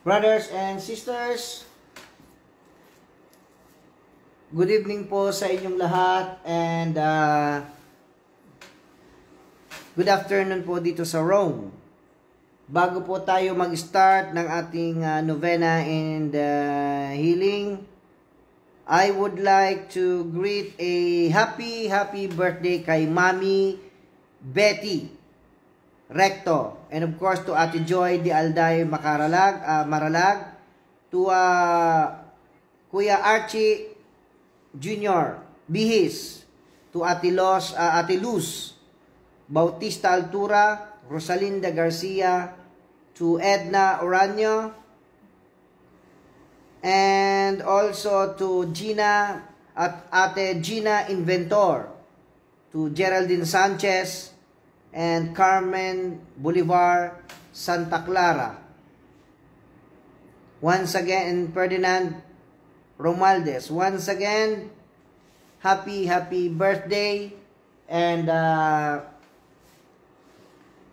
Brothers and sisters, good evening po sa inyong lahat and good afternoon po dito sa Rome. Bago po tayo mag-start ng ating novena and healing, I would like to greet a happy birthday kay Mami Betty Recto, and of course to Ate Joy Di Alday Maralag, to Kuya Archie Jr. Bihis, to Ate Luz Bautista Altura, Rosalinda Garcia, to Edna Oranyo, and also to Gina at Ate Gina Inventor, to Geraldine Sanchez, and Carmen Bolivar Santa Clara. Once again, Ferdinand Romualdez. Once again, happy birthday and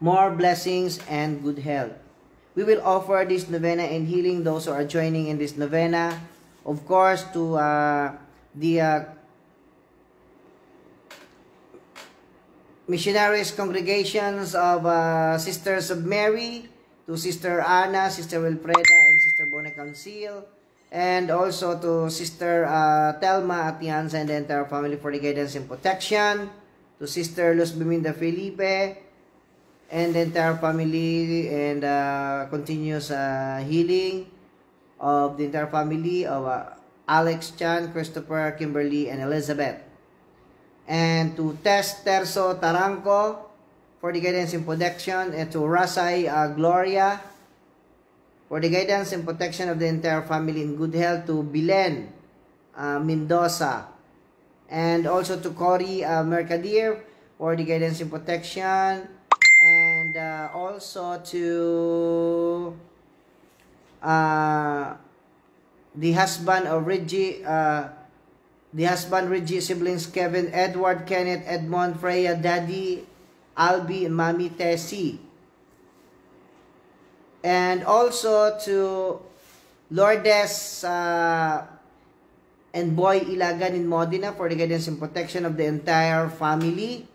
more blessings and good health. We will offer this novena and healing those who are joining in this novena. Of course, to the missionaries congregations of Sisters of Mary, to Sister Anna, Sister Wilfreda, and Sister Bonacancil, and also to Sister Telma Atienza and the entire family for the guidance and protection, to Sister Luz Biminda Felipe, and the entire family, and continuous healing of the entire family of Alex Chan, Christopher, Kimberly, and Elizabeth. And and to Tess Terso Taranco for the guidance and protection, and to Rasay Gloria for the guidance and protection of the entire family in good health, to Bilen Mendoza, and also to Cory Mercader for the guidance and protection, and also to the husband of Reggie, siblings Kevin, Edward, Kenneth, Edmond, Freya, Daddy, Albi, and Mommy Tessie. And also to Lourdes and Boy Ilagan in Modena for the guidance and protection of the entire family.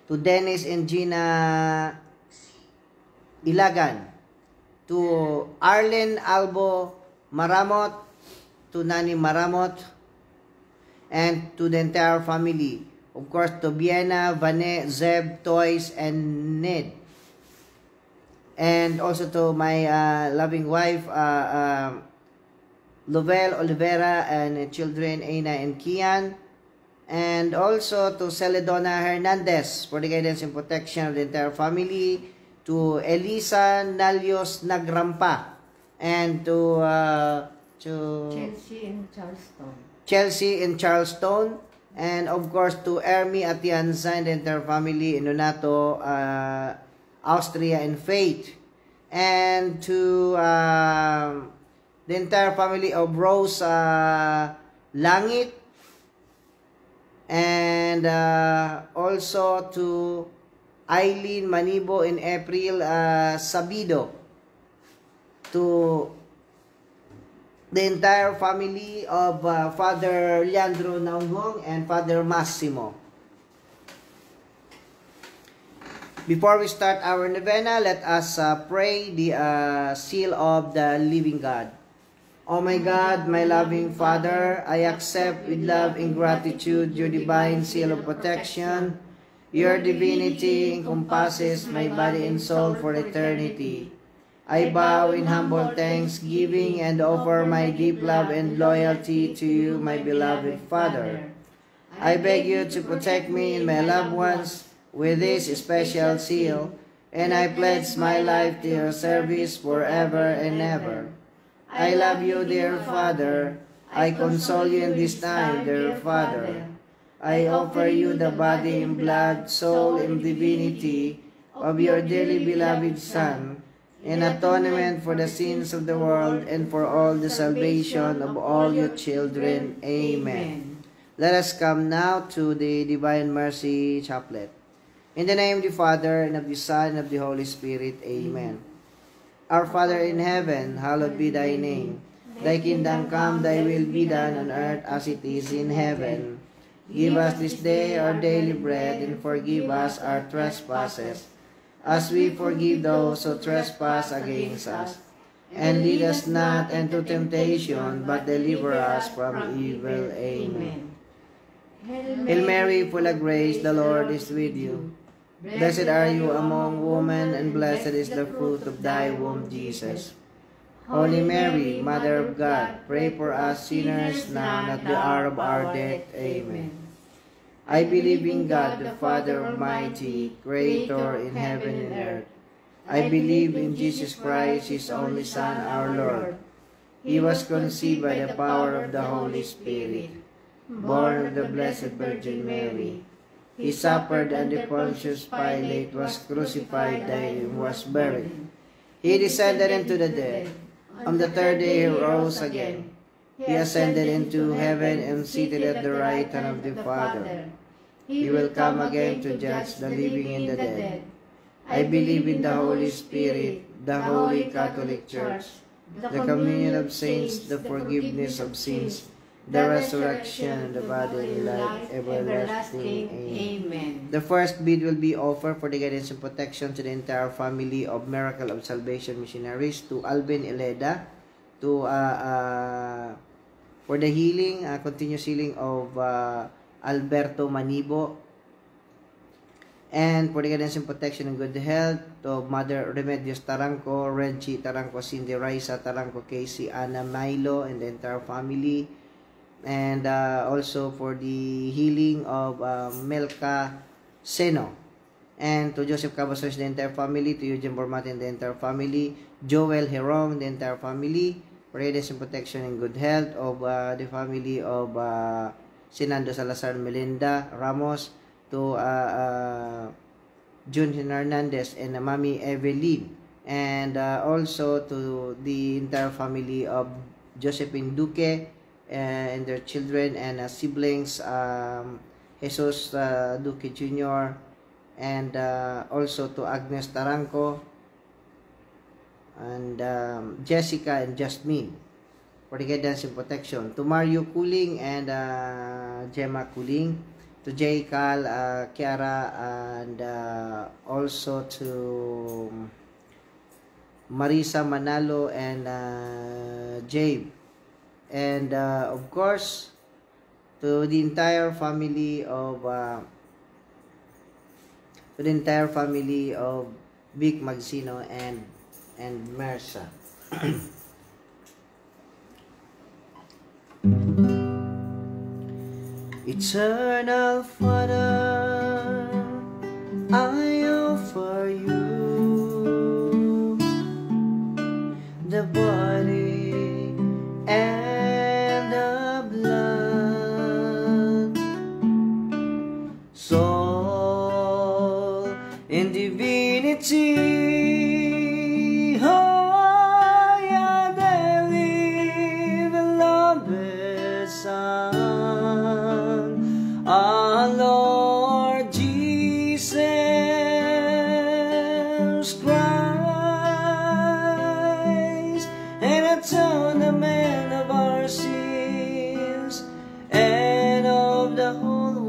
To Dennis and Gina Ilagan. To Arlen Albo Maramot, to Nani Maramot, and to the entire family. Of course, to Vienna, Vane, Zeb, Toys, and Ned. And also to my loving wife, Lovell Olivera, and children, Aina and Kian. And also to Celedona Hernandez for the guidance and protection of the entire family. To Elisa Nalios Nagrampa, and to Chelsea in Charleston, and of course to Ermi Atienza and the entire family in Nonato, Austria, and Faith, and to the entire family of Rose Langit, and also to Eileen Manibo in April Sabido, to the entire family of Father Leandro Naungong and Father Massimo. Before we start our novena, let us pray the seal of the living God. Oh my God, my loving Father, I accept with love and gratitude your divine seal of protection. Your divinity encompasses my body and soul for eternity. I bow in humble thanksgiving and offer my deep love and loyalty to you, my beloved Father. I beg you to protect me and my loved ones with this special seal, and I pledge my life to your service forever and ever. I love you, dear Father. I console you in this time, dear Father. I offer you the body and blood, soul and divinity of your dearly beloved Son, in atonement for the sins of the world and for all the salvation of all your children. Amen. Let us come now to the Divine Mercy Chaplet. In the name of the Father, and of the Son, and of the Holy Spirit. Amen. Our Father in heaven, hallowed be thy name. Thy kingdom come, thy will be done on earth as it is in heaven. Give us this day our daily bread, and forgive us our trespasses, as we forgive those who trespass against us. And lead us not into temptation, but deliver us from evil. Amen. Hail Mary, full of grace, the Lord is with you. Blessed are you among women, and blessed is the fruit of thy womb, Jesus. Holy Mary, Mother of God, pray for us sinners now and at the hour of our death. Amen. I believe in God, the Father Almighty, Creator in heaven and earth. I believe in Jesus Christ, His only Son, our Lord. He was conceived by the power of the Holy Spirit, born of the Blessed Virgin Mary. He suffered under Pontius Pilate, was crucified, died, and was buried. He descended into the dead. On the third day he rose again. He ascended into heaven and seated at the right hand of the Father. He will come again to judge the living and the dead. I believe in the Holy Spirit, the Holy Catholic Church, the communion of saints, the forgiveness of sins, the resurrection of the body and life everlasting. Amen. The first bid will be offered for the guidance and protection to the entire family of Miracle of Salvation missionaries, to Alvin Eleda, to for the healing, continuous healing of Alberto Manibo, and for the guidance and protection and good health to Mother Remedios Taranco, Reggie Taranco, Cindy Raisa Taranco, Casey, Anna, Milo, and the entire family. and also for the healing of Melka Seno, and to Joseph Cabasos, the entire family, to Eugene Bormatin, the entire family, Joel Herong, the entire family, guidance and protection and good health of the family of Sinando Salazar Melinda Ramos, to Jun Hernandez and Mami Evelyn, and also to the entire family of Josephine Duque and their children and siblings, Jesus Duque Jr., and also to Agnes Taranco and Jessica and Jasmine for the guidance and protection, to Mario Kuling and Gemma Kuling, to J. Cal, Kiara, and also to Marisa Manalo and Jabe, and of course to the entire family of Vic Magsino and Mersa. Eternal Father, I offer you the body and the blood, soul and divinity, oh, yeah, they live and love the Son, our Lord Jesus Christ, and atonement of our sins and of the whole world.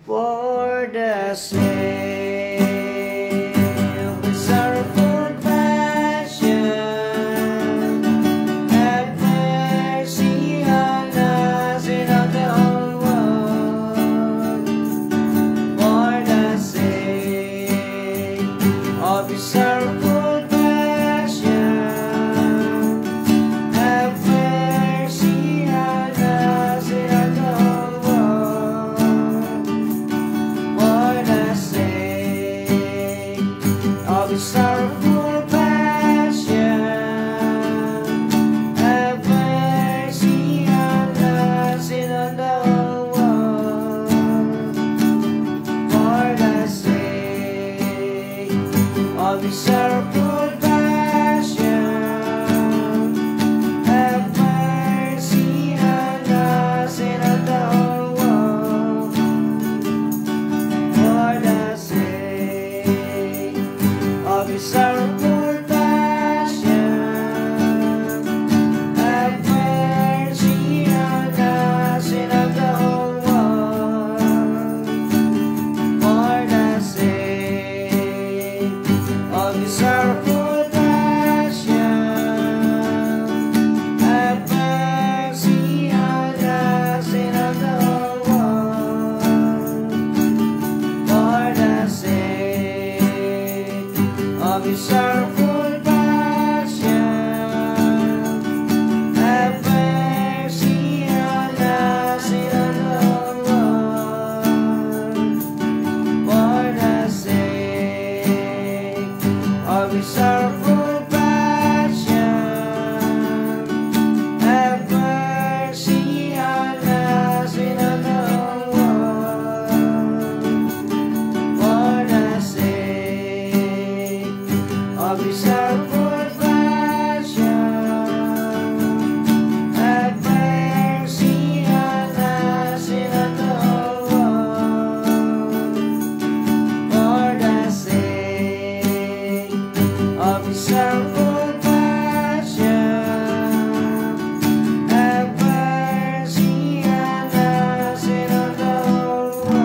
For the sake of the sorrowful passion, have mercy on us and on the whole world. For the sake of the sorrowful passion, have mercy on us and on the whole world. For the sake of the sorrowful passion, have mercy on us and on the whole world. For the sake of the sorrowful passion, have mercy on us and on the whole world. For the sake of the sorrowful passion, have mercy on us and on the whole world. For the sake of the sorrowful passion, have mercy on us and on the whole world. For the sake of the sorrowful passion, have mercy on us and on the whole world. For the sake of the sorrowful passion, have mercy on us and on the whole world. For the sake of the sorrowful passion, have mercy on us and on the whole world. For the sake of the sorrowful passion, have mercy on us and on the whole world.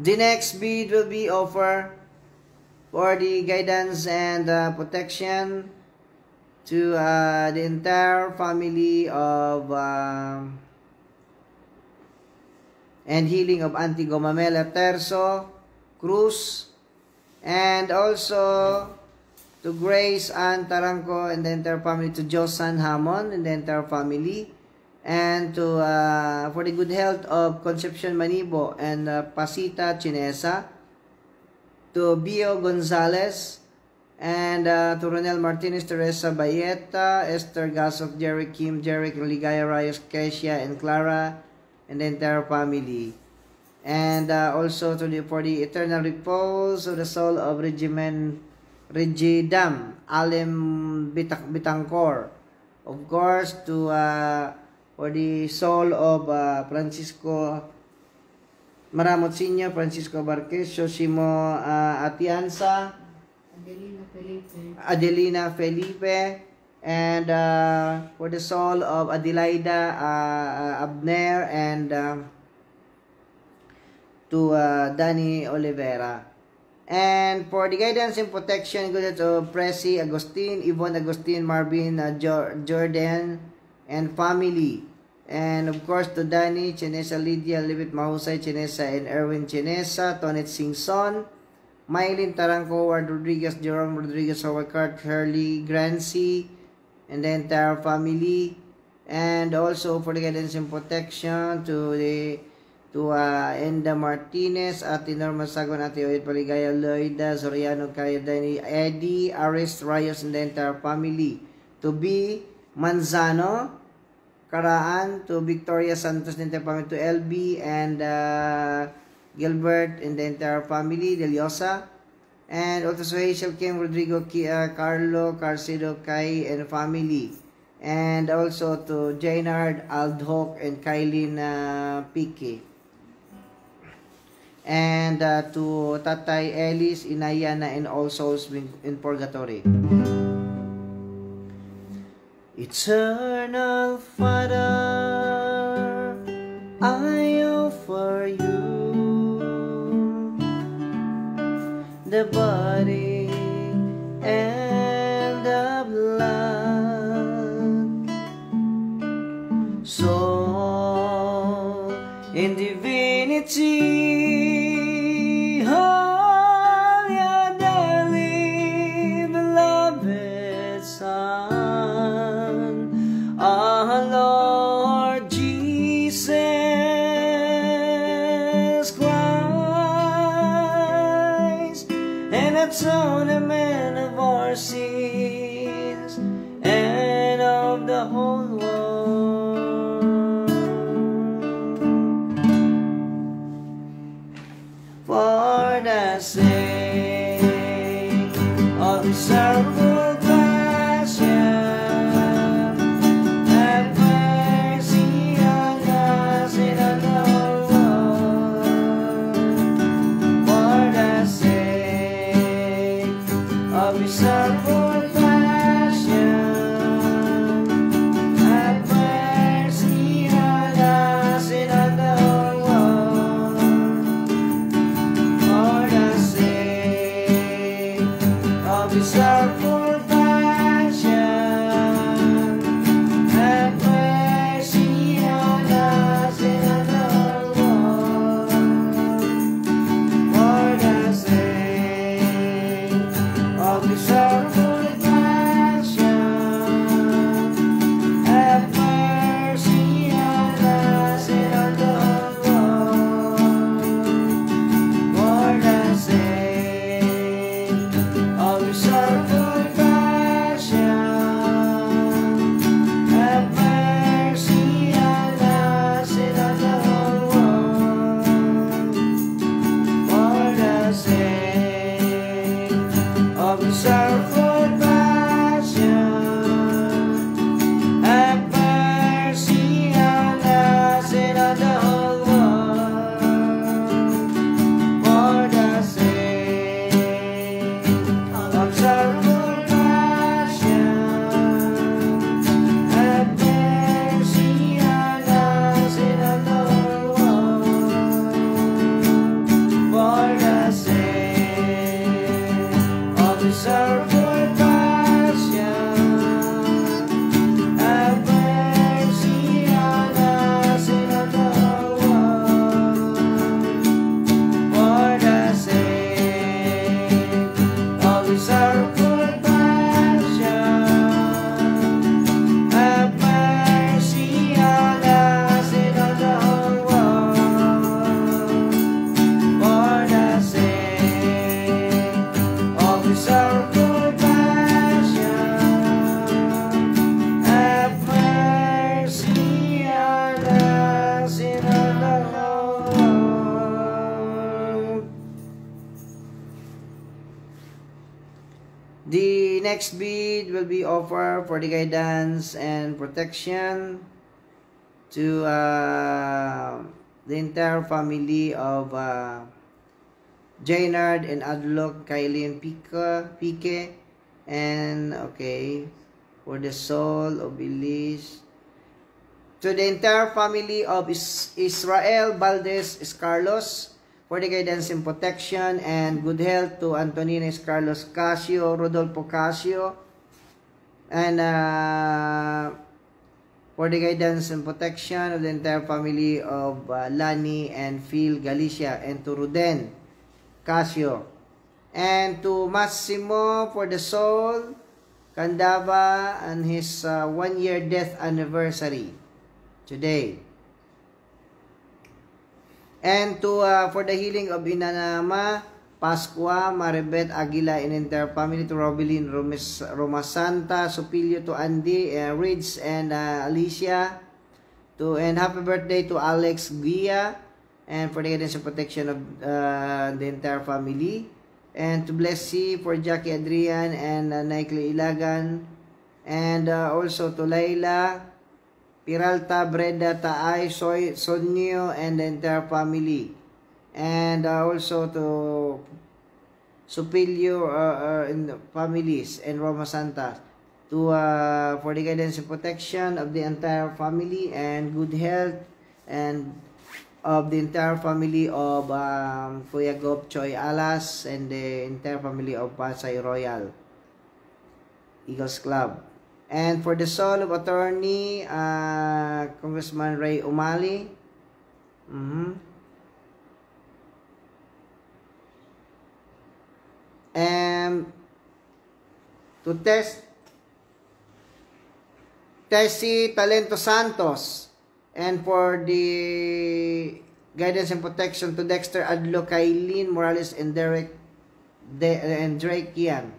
The next bead will be offered for the guidance and protection to the entire family of and healing of Auntie Gomamela Terzo Cruz, and also to Grace Ann Taranco and the entire family, to Josan Hamon and the entire family, and to for the good health of Concepcion Manibo and Pasita Chinesa, to Bio Gonzalez, and to Ronel Martinez, Teresa Bayeta, Esther Gasok, Jerry Kim, Jeric Ligaya Rayos, Kesia, and Clara, and the entire family. And also to for the eternal repose of the soul of Regidam Alem Bitangcor. Of course, to for the soul of Francisco Maramot Sr., Francisco Barquez, Shosimo Atienza, Adelina Felipe, and for the soul of Adelaida Abner, and to Danny Oliveira. And for the guidance and protection, good to Presi Agustin, Yvonne Agustin, Marvin Jordan, and family. And of course to Danny Chinesa, Lydia Libit Mahusay Chinesa, and Erwin Chinesa, Tonet Singson, Mylene Taranco, Ward Rodriguez, Jerome Rodriguez, Howard Cart, Hurley Grancy, and the entire family. And also for the guidance and protection to Enda Martinez, Ate Norma Sagon, Ate Oyet Paligaya, Loida Soriano, Kaya Dani, Eddie Aris Rayos, and the entire family. To B Manzano Karaan, to Victoria Santos, the entire family, to LB and Gilbert and the entire family, Deliosa, and also to Hazel Kim, Rodrigo, Carlo, Carcedo, Kai, and family, and also to Jaynard, Aldhoc, and Kailin Pique, and to Tatay Ellis, Inayana, and all souls in purgatory. Eternal Father, I offer you the body and the blood, soul in divinity, all your dearly beloved Son, our Lord Jesus Christ, an atonement of our sins and of the whole world. For the sake of His sorrowful passion, have mercy on us and on the whole world. For the sake of His sorrowful passion, have mercy on us and on the whole world. For the sake of His sorrowful next bead will be offered for the guidance and protection to the entire family of Jaynard and Adlok, Kailin Pique, and okay, for the soul of Elise, to the entire family of Israel Valdez Carlos, for the guidance and protection and good health to Antonina Carlos Casio, Rodolfo Casio, and for the guidance and protection of the entire family of Lani and Phil Galicia, and to Ruden Casio, and to Massimo for the soul Candava and his 1-year death anniversary today. And to for the healing of Inanama, Pascua, Maribet Aguila and entire family, to Robelin Roma Santa, Supilio, to Andy, Ridge and Alicia, and happy birthday to Alex Gia, and for the guidance and protection of the entire family, and to Blessy for Jackie Adrian and Naikli Ilagan, and also to Layla Piralta, Breda, Taay, Sonyo, and the entire family. And also to Supilio in the families and Roma Santa, to for the guidance and protection of the entire family and good health and of the entire family of Kuya Gop Choi Alas and the entire family of Pasay Royal Eagles Club. And for the soul of attorney Congressman Ray Umali, and to Tessie Talento Santos, and for the guidance and protection to Dexter Adlo, Kailin Morales and Drake Ian.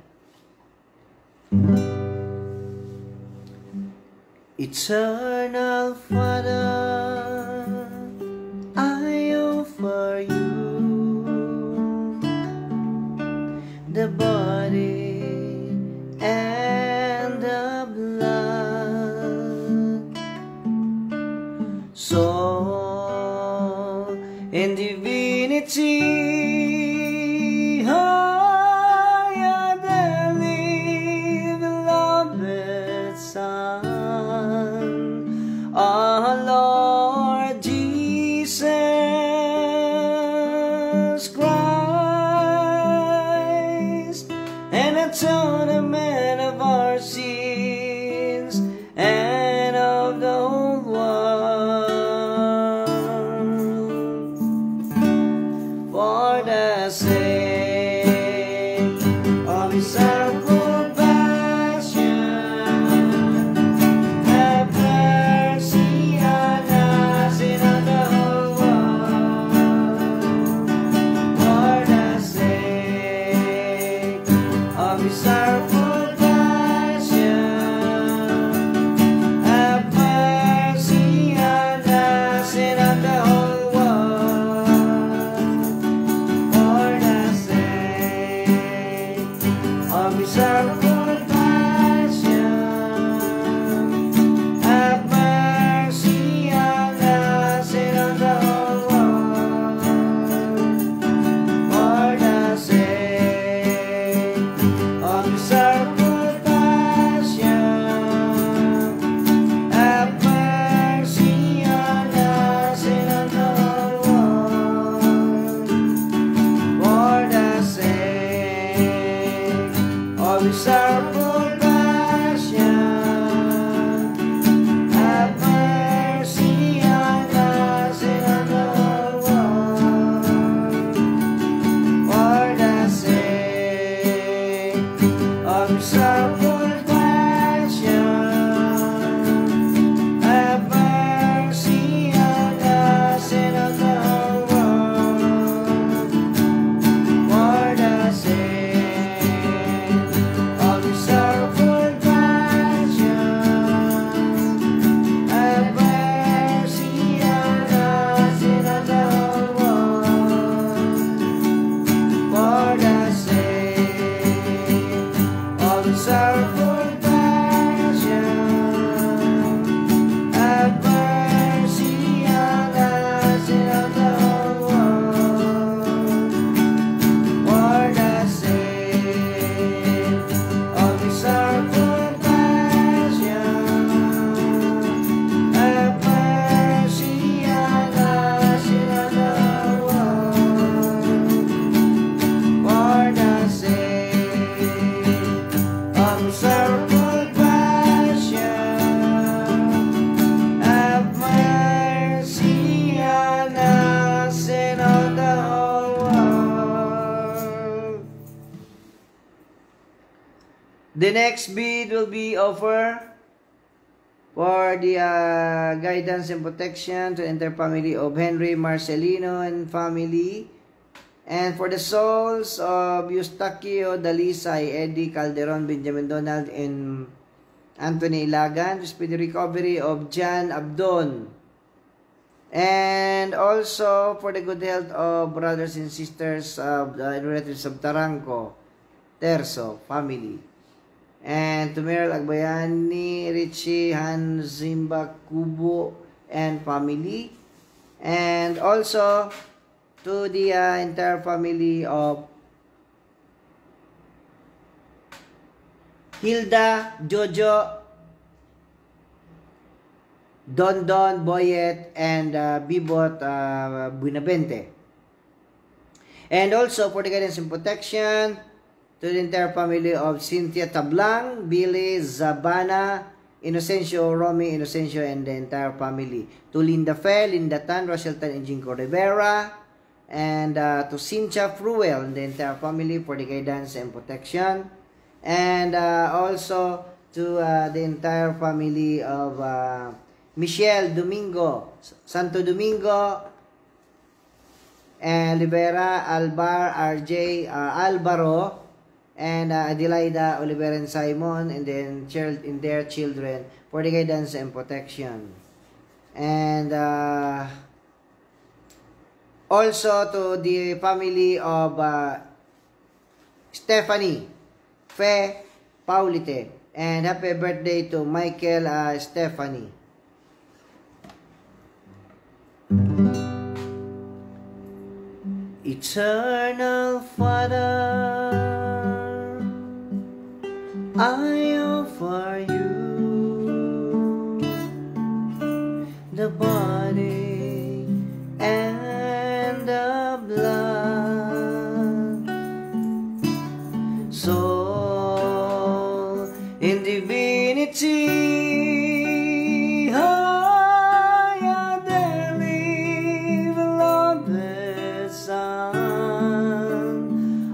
Eternal Father, I offer you the body and the blood, soul and divinity, higher than the beloved Son, our Lord Jesus Christ, an atonement of our sins and of the whole world, for the sake of His sorrowful passion, have mercy on us and on the whole world, for the sake of His sorrowful passion, have mercy on us and on the whole world, for the The next bid will be offer for the guidance and protection to the entire family of Henry Marcelino and family, and for the souls of Eustaquio Dalisay, Eddie Calderon, Benjamin Donald, and Anthony Ilagan, the speedy recovery of John Abdon, and also for the good health of brothers and sisters of the relatives of Taranco, Terso, family. And to Meryl Agbayani, Richie Hanzimba Kubo, and family. And also to the entire family of Hilda, Jojo, Don Boyet, and Bibot Buenavente. And also for the guidance and protection to the entire family of Cynthia Tablang, Billy Zabana, Inocencio Romy, Inocencio, and the entire family. To Linda Fe, Linda Tan, Rochelle Tan, and Jinko Rivera. And to Cynthia Fruel and the entire family for the guidance and protection. And also to the entire family of Michelle Domingo, Santo Domingo, and Rivera, Albar, RJ, Alvaro, and Adelaida, Oliver, and Simon, and then in their children for the guidance and protection. And also to the family of Stephanie Fe Paulite, and happy birthday to Michael Stephanie. Eternal Father, I offer you the body and the blood, soul in divinity, higher than live, beloved Son,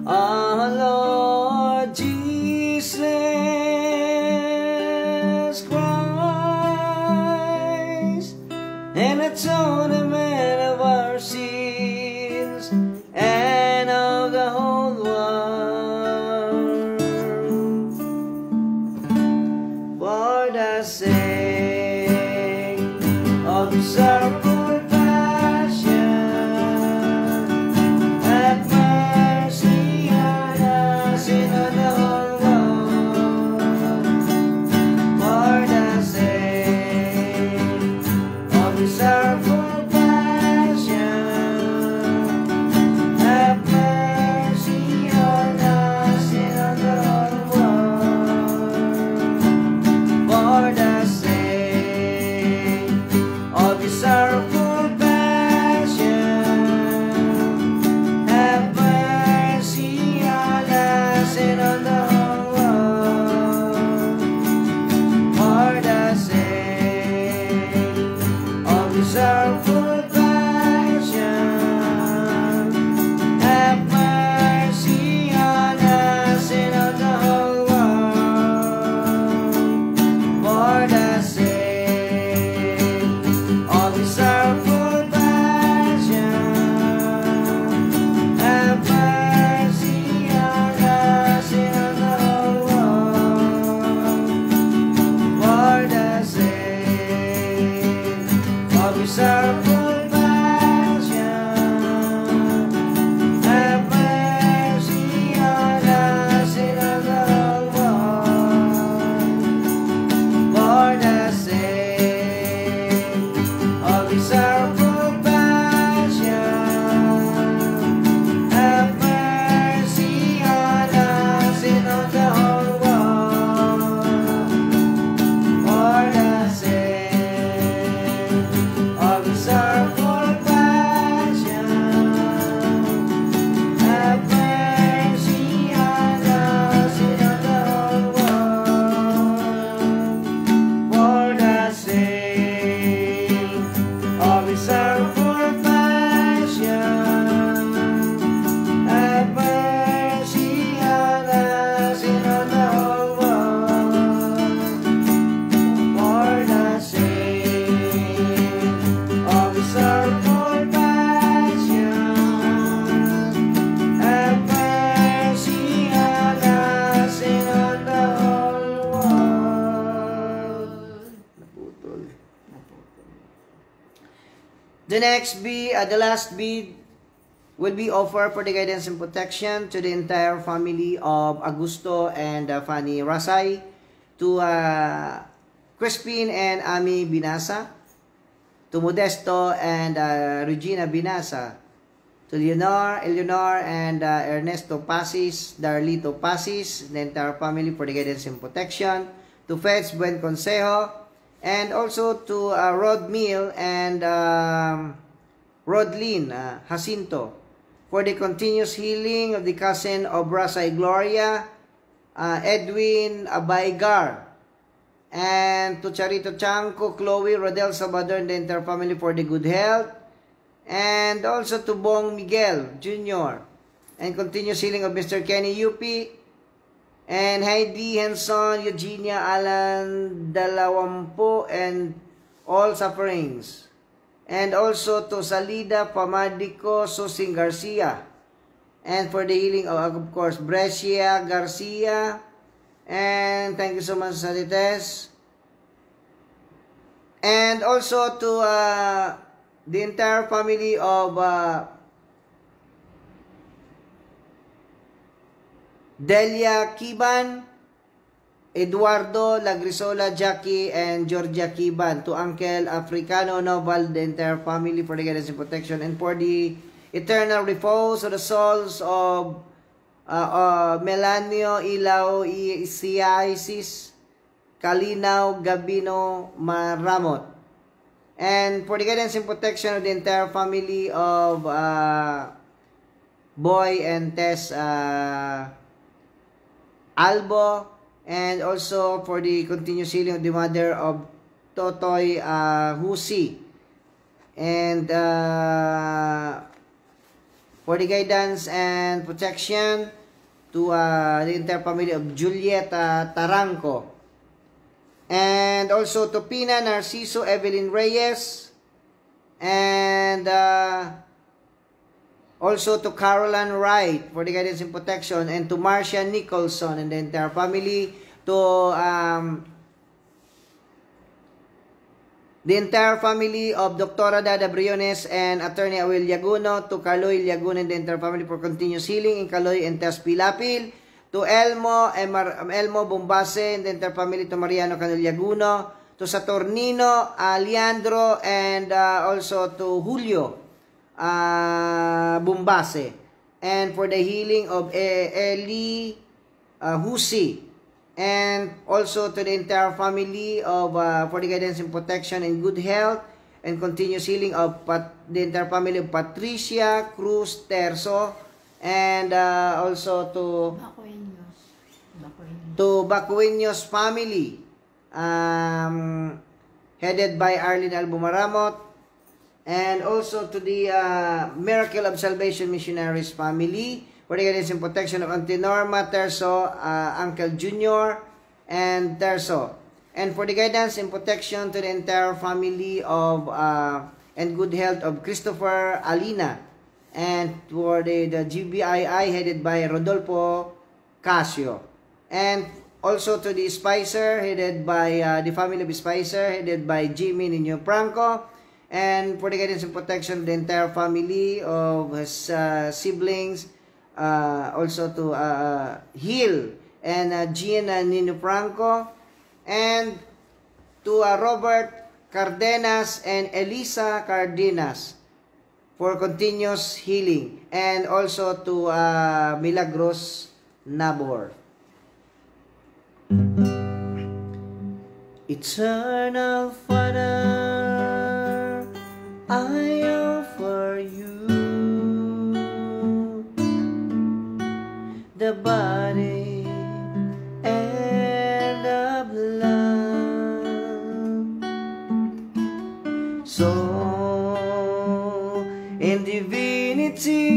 our Lord Jesus Christ, an atonement of our sins, The last bead will be offered for the guidance and protection to the entire family of Augusto and Fanny Rasay, to Crispin and Ami Binasa, to Modesto and Regina Binasa, to Eleanor and Ernesto Pasis, Darlito Pasis, the entire family for the guidance and protection, to Feds Buen Consejo, and also to Rod Mill and Rodlin Jacinto, for the continuous healing of the cousin of Rasay Gloria, Edwin Abaygar, and to Charito Chanco, Chloe Rodel Salvador, and the entire family for the good health, and also to Bong Miguel Jr., and continuous healing of Mr. Kenny Yupi, and Heidi Henson, Eugenia Alan Dalawampo, and all sufferings. And also to Salida Pamadico Susing Garcia, and for the healing of course, Brescia Garcia, and thank you so much, Salites. And also to the entire family of Delia Kiban, Eduardo Lagrisola, Jackie, and Georgia Kiban, to Uncle Africano Noval, the entire family for the guidance and protection, and for the eternal repose of the souls of Melanio Ilaw Isiaisis, Kalinaw Gabino Maramot, and for the guidance and protection of the entire family of Boy and Tess Albo, and also for the continuous healing of the mother of Totoy Husi, and for the guidance and protection to the entire family of Julieta Taranco, and also to Pina Narciso Evelyn Reyes, and also to Caroline Wright for the guidance and protection, and to Marcia Nicholson and the entire family, to the entire family of Dr. Dada Briones and Attorney Awil Yaguno, to Kaloy Yaguno and the entire family for continuous healing in Kaloy and Tess Pilapil, to Elmo Bombase and the entire family, to Mariano Canol Yaguno, to Saturnino Leandro, and also to Julio Bombase, and for the healing of Eli Husi, and also to the entire family of for the guidance and protection and good health and continuous healing of the entire family of Patricia Cruz Terzo, and also to Bacueños family, headed by Arlene Albumaramot, and also to the Miracle of Salvation Missionaries family for the guidance and protection of Auntie Norma Terzo, Uncle Junior, and Terzo, and for the guidance and protection to the entire family of and good health of Christopher Alina, and for the GBII headed by Rodolfo Casio, and also to the Spicer headed by the family of Spicer headed by Jimmy Nino Franco, and for the guidance and protection of the entire family of his siblings, also to Hill and Gina Nino Franco, and to Robert Cardenas and Elisa Cardenas for continuous healing, and also to Milagros Nabor. Eternal Father, I offer you the body and the blood, so in divinity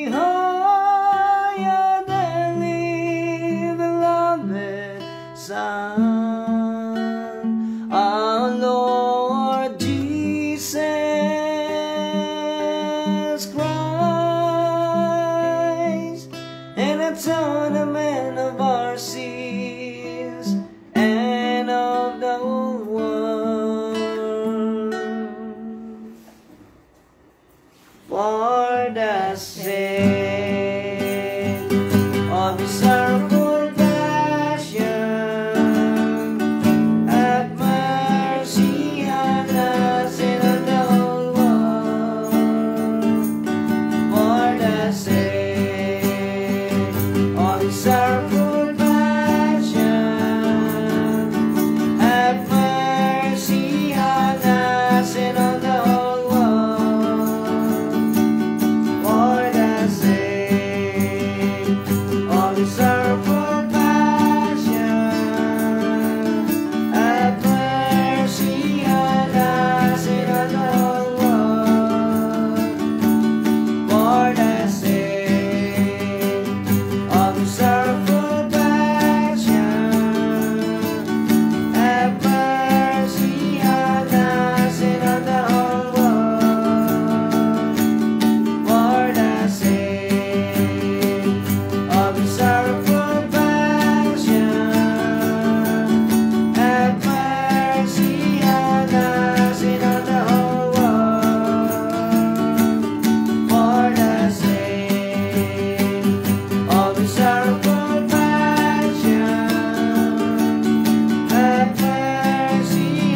higher than the beloved Son, our Lord Jesus Christ, an atonement of our sins and of the whole world. for the sake of His sorrowful passion, have mercy on us and on the whole world. For the sake of His sorrowful passion, have mercy on us and on the whole world. For the sake of His sorrowful passion, have mercy on us and on the whole world. For the sake of His sorrowful passion, have mercy on us and on the whole world. For the sake of His sorrowful passion, have mercy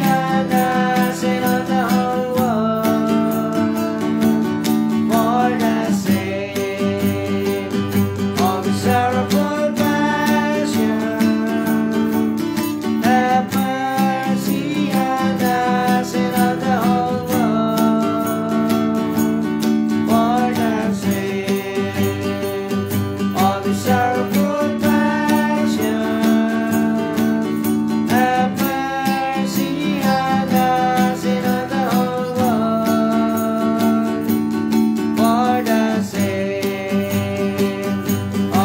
on us and on the whole world. For the sake of His sorrowful passion, have mercy on us and on the whole world. For the sake of His sorrowful passion, have mercy on us and on the whole world. For the sake of His sorrowful passion, have mercy on us and on the whole world. For the sake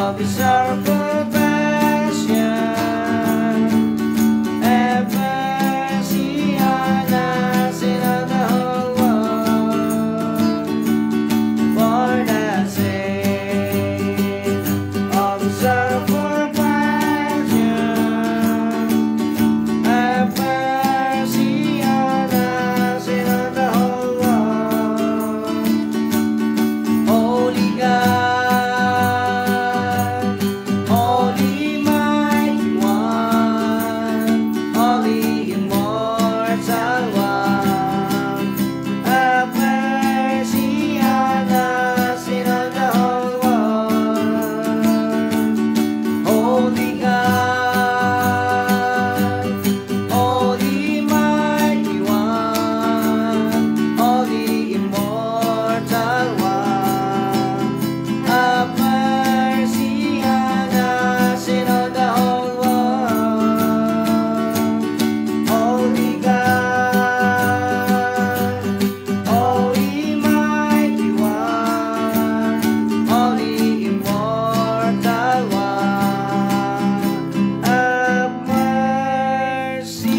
of His sorrowful passion, have mercy on us and on the whole world. For the sake of His sorrowful passion, have mercy on us and on the whole world. Holy God, Holy Mighty One, Holy Immortal One, have mercy on us and on the whole world. Holy God, Holy Mighty One, Holy Immortal One, have mercy on us and on the whole world. Holy God, Holy Mighty One, Holy Immortal One, have mercy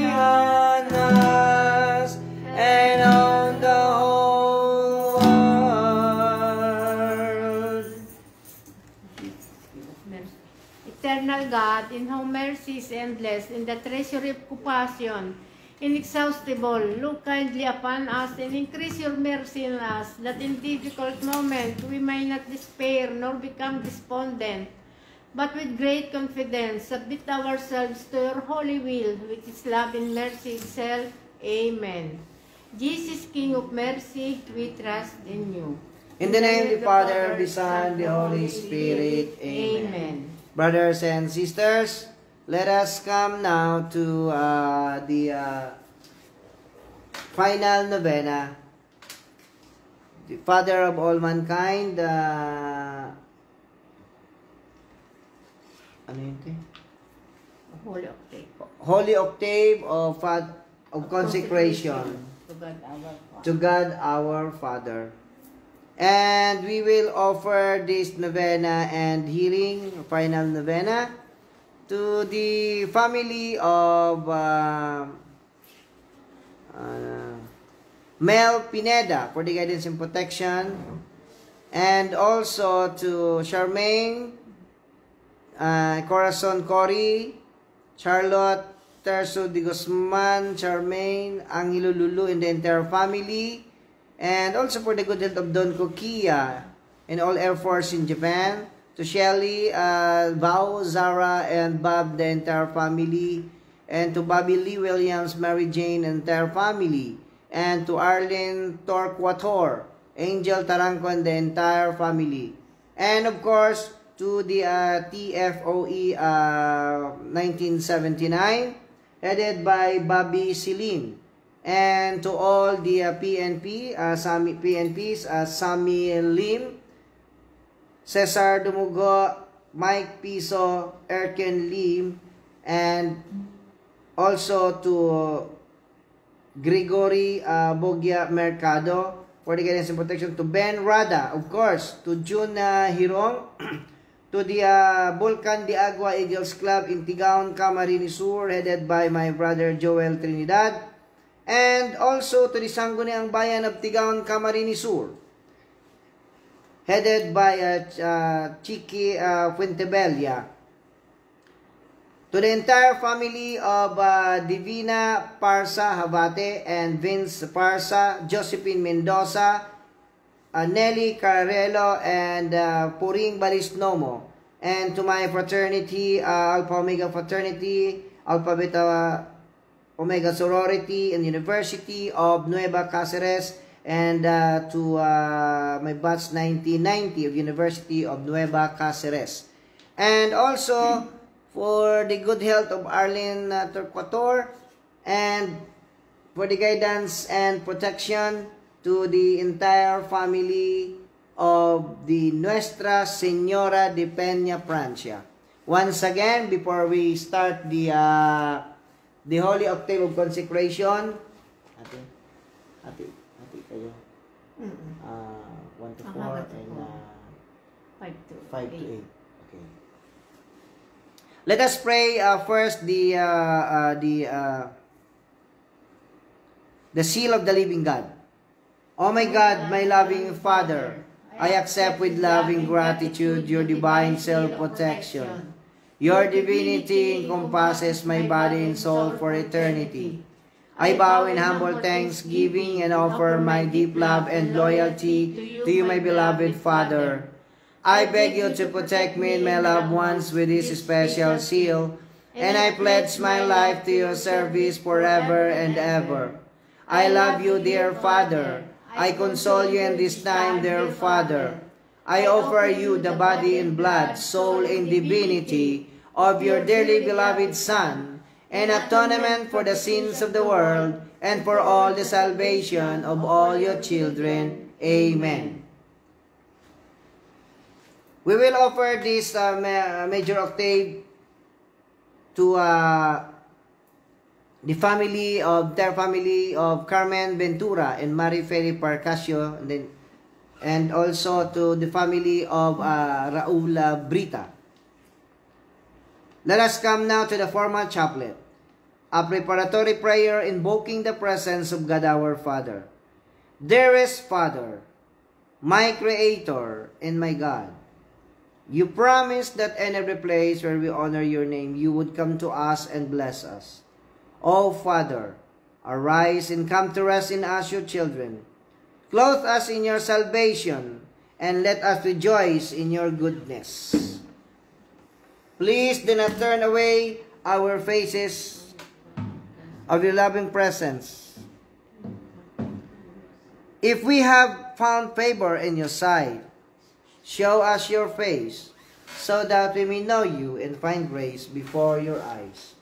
on us and on the whole world. Eternal God, in whom mercy is endless, in the treasury of compassion, inexhaustible, look kindly upon us and increase your mercy in us, that in difficult moment we may not despair nor become despondent, but with great confidence submit ourselves to your holy will, which is love and mercy itself. Amen. Jesus, King of mercy, we trust in you. In the name of the Father, the Son, the Holy Spirit. Amen. Amen. Brothers and sisters, let us come now to the final novena. The Father of all mankind, ano yun ito? Holy Octave. Holy Octave of consecration To God our Father. to God our Father. And we will offer this novena and healing, final novena, to the family of Mel Pineda for the guidance and protection, and also to Charmaine, Corazon Cory, Charlotte Terso de Guzman, Charmaine, Angelo Lulu, and the entire family, And also for the good health of Don Kokia and all Air Force in Japan. To Shelly, Bao, Zara, and Bob, the entire family. And to Bobby Lee Williams, Mary Jane, and entire family. And to Arlene Torquator, Angel Taranco, and the entire family. And of course, to the TFOE 1979, headed by Bobby Silim. And to all the PNPs, Sammy Lim, Cesar Dumugo, Mike Piso, Erken Lim, and also to Gregory Bogia Mercado for the guidance and protection. To Ben Rada, of course, to June Hirong, to the Volcan de Agua Eagles Club in Tigaon, Camarines Sur, headed by my brother Joel Trinidad, and also to the Sangguniang Bayan of Tigaon, Camarines Sur, headed by Chiqui Fuentebella. To the entire family of Divina Parsa Habate and Vince Parsa, Josephine Mendoza, Nelly Carrello, and Puring Barisnomo. And to my fraternity, Alpha Omega Fraternity, Alpha Beta Omega Sorority and University of Nueva Cáceres, and to my batch 1990 of University of Nueva Cáceres. And also for the good health of Arlene Torquator, and for the guidance and protection to the entire family of the Nuestra Señora de Peña Francia. Once again, before we start the Holy Octave of Consecration, ate kayo. 1 to 4 and 5 to 8. Okay. Let us pray first the seal of the living God. Oh my God, my loving Father, I accept with loving gratitude your divine self-protection. Your divinity encompasses my body and soul for eternity. I bow in humble thanksgiving and offer my deep love and loyalty to you, my beloved Father. I beg you to protect me and my loved ones with this special seal, and I pledge my life to your service forever and ever. I love you, dear Father. I console you in this time, dear Father. I offer you the body and blood, soul and divinity of your dearly beloved Son, an atonement for the sins of the world and for all the salvation of all your children. Amen. We will offer this major octave to the family of Carmen Ventura and Mary Ferry Parcasio, and also to the family of Raul Brita. Let us come now to the formal chaplet, a preparatory prayer invoking the presence of God our Father. Dearest Father, my Creator and my God, you promised that in every place where we honor your name, you would come to us and bless us. O Father, arise and come to rest in us, your children. Clothe us in your salvation, and let us rejoice in your goodness. Please do not turn away our faces of your loving presence. If we have found favor in your sight, show us your face, so that we may know you and find grace before your eyes.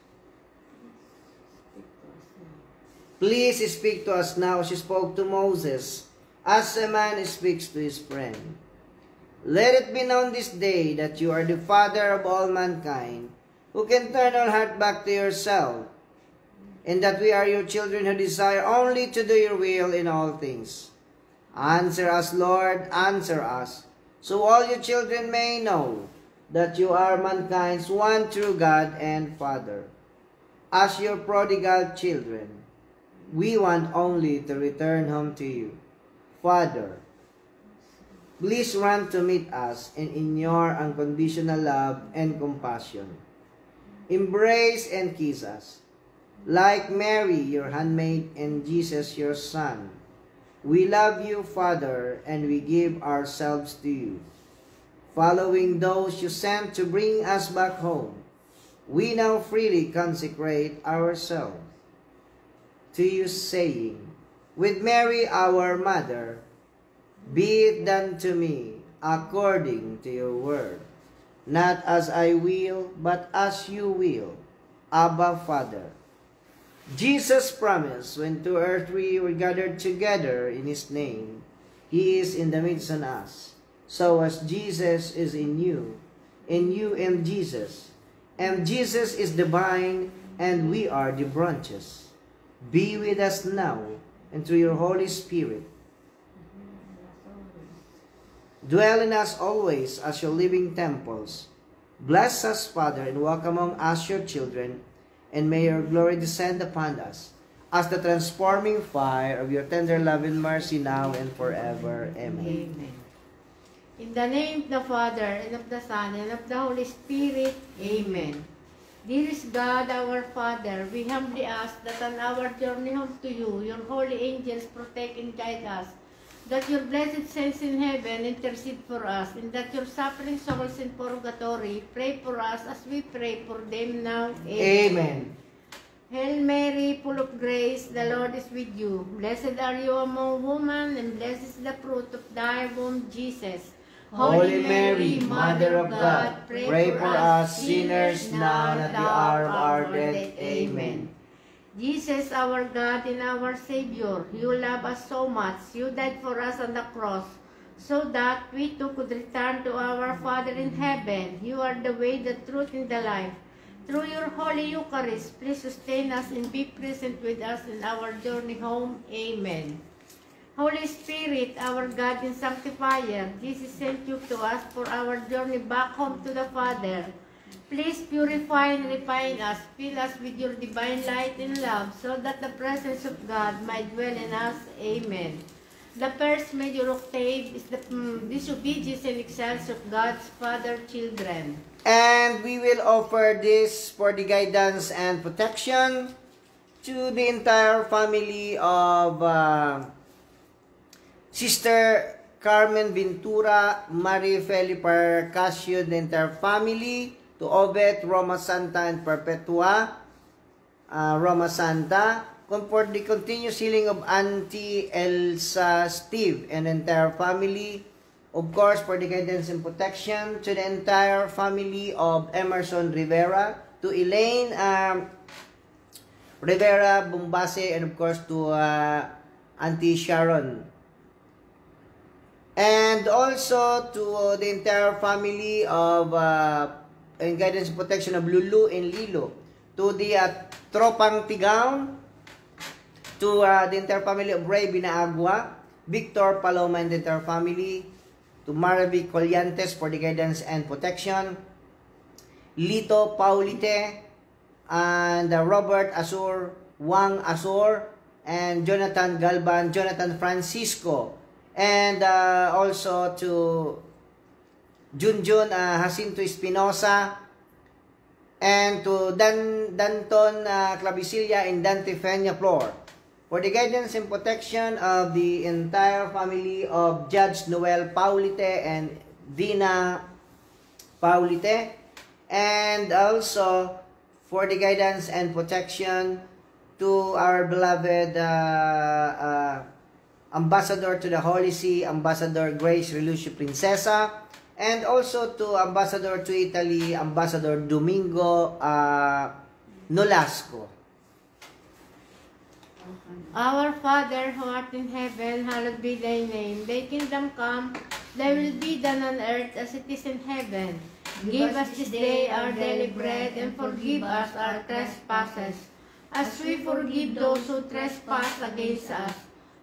Please speak to us now as you spoke to Moses, as a man speaks to his friend. Let it be known this day that you are the Father of all mankind, who can turn our heart back to yourself, and that we are your children who desire only to do your will in all things. Answer us, Lord, answer us, so all your children may know that you are mankind's one true God and Father. As your prodigal children, we want only to return home to you. Father, please run to meet us in your unconditional love and compassion. Embrace and kiss us, like Mary, your handmaid, and Jesus, your Son. We love you, Father, and we give ourselves to you. Following those you sent to bring us back home, we now freely consecrate ourselves to you, saying, with Mary our Mother, be it done to me according to your word. Not as I will, but as you will. Abba, Father. Jesus promised, when two or three were gathered together in his name, he is in the midst of us. So as Jesus is in you and Jesus, and Jesus is the vine, and we are the branches. Be with us now, and through your Holy Spirit, dwell in us always as your living temples. Bless us, Father, and walk among us, your children, and may your glory descend upon us as the transforming fire of your tender love and mercy now and forever. Amen. Amen. In the name of the Father, and of the Son, and of the Holy Spirit. Amen. Dearest God, our Father, we humbly ask that on our journey home to you, your holy angels protect and guide us, that your blessed saints in heaven intercede for us, and that your suffering souls in purgatory pray for us as we pray for them now. Amen. Hail Mary, full of grace, the Lord is with you. Blessed are you among women, and blessed is the fruit of thy womb, Jesus. Holy Mary, Mother of God, pray for us sinners now and at the hour of our death. Amen. Jesus, our God and our Savior, you love us so much. You died for us on the cross, so that we too could return to our Father in heaven. You are the way, the truth, and the life. Through your Holy Eucharist, please sustain us and be present with us in our journey home. Amen. Holy Spirit, our God and Sanctifier, Jesus sent you to us for our journey back home to the Father. Please purify and refine us, fill us with your divine light and love, so that the presence of God might dwell in us. Amen. The first major octave is the disobedience and exiles of God's Father children. And we will offer this for the guidance and protection to the entire family of Sister Carmen Ventura, Marie Felipe Casio, the entire family, to Obet, Roma Santa, and Perpetua, Roma Santa, for the continuous healing of Auntie Elsa Steve and the entire family. Of course, for the guidance and protection to the entire family of Emerson Rivera, to Elaine Rivera Bombase, and of course to Auntie Sharon. And also to the entire family of and guidance and protection of Lulu and Lilo, to the Tropang Tigaw, to the entire family of Ray Binaagua, Victor Paloma and the entire family, to Maravi Colliantes for the guidance and protection, Lito Paulite, and Robert Asur, Wang Asur, and Jonathan Galban, Jonathan Francisco, and also to Junjun Jacinto Espinosa, and to Danton Clavicilla and Dante Fenya Flor, for the guidance and protection of the entire family of Judge Noel Paulite and Dina Paulite, and also for the guidance and protection to our beloved Ambassador to the Holy See, Ambassador Grace Relucio Princesa, and also to Ambassador to Italy, Ambassador Domingo Nolasco. Our Father, who art in heaven, hallowed be thy name. Thy kingdom come, thy will be done on earth as it is in heaven. Give us this day our daily bread, and forgive us our trespasses, as we forgive those who trespass against us.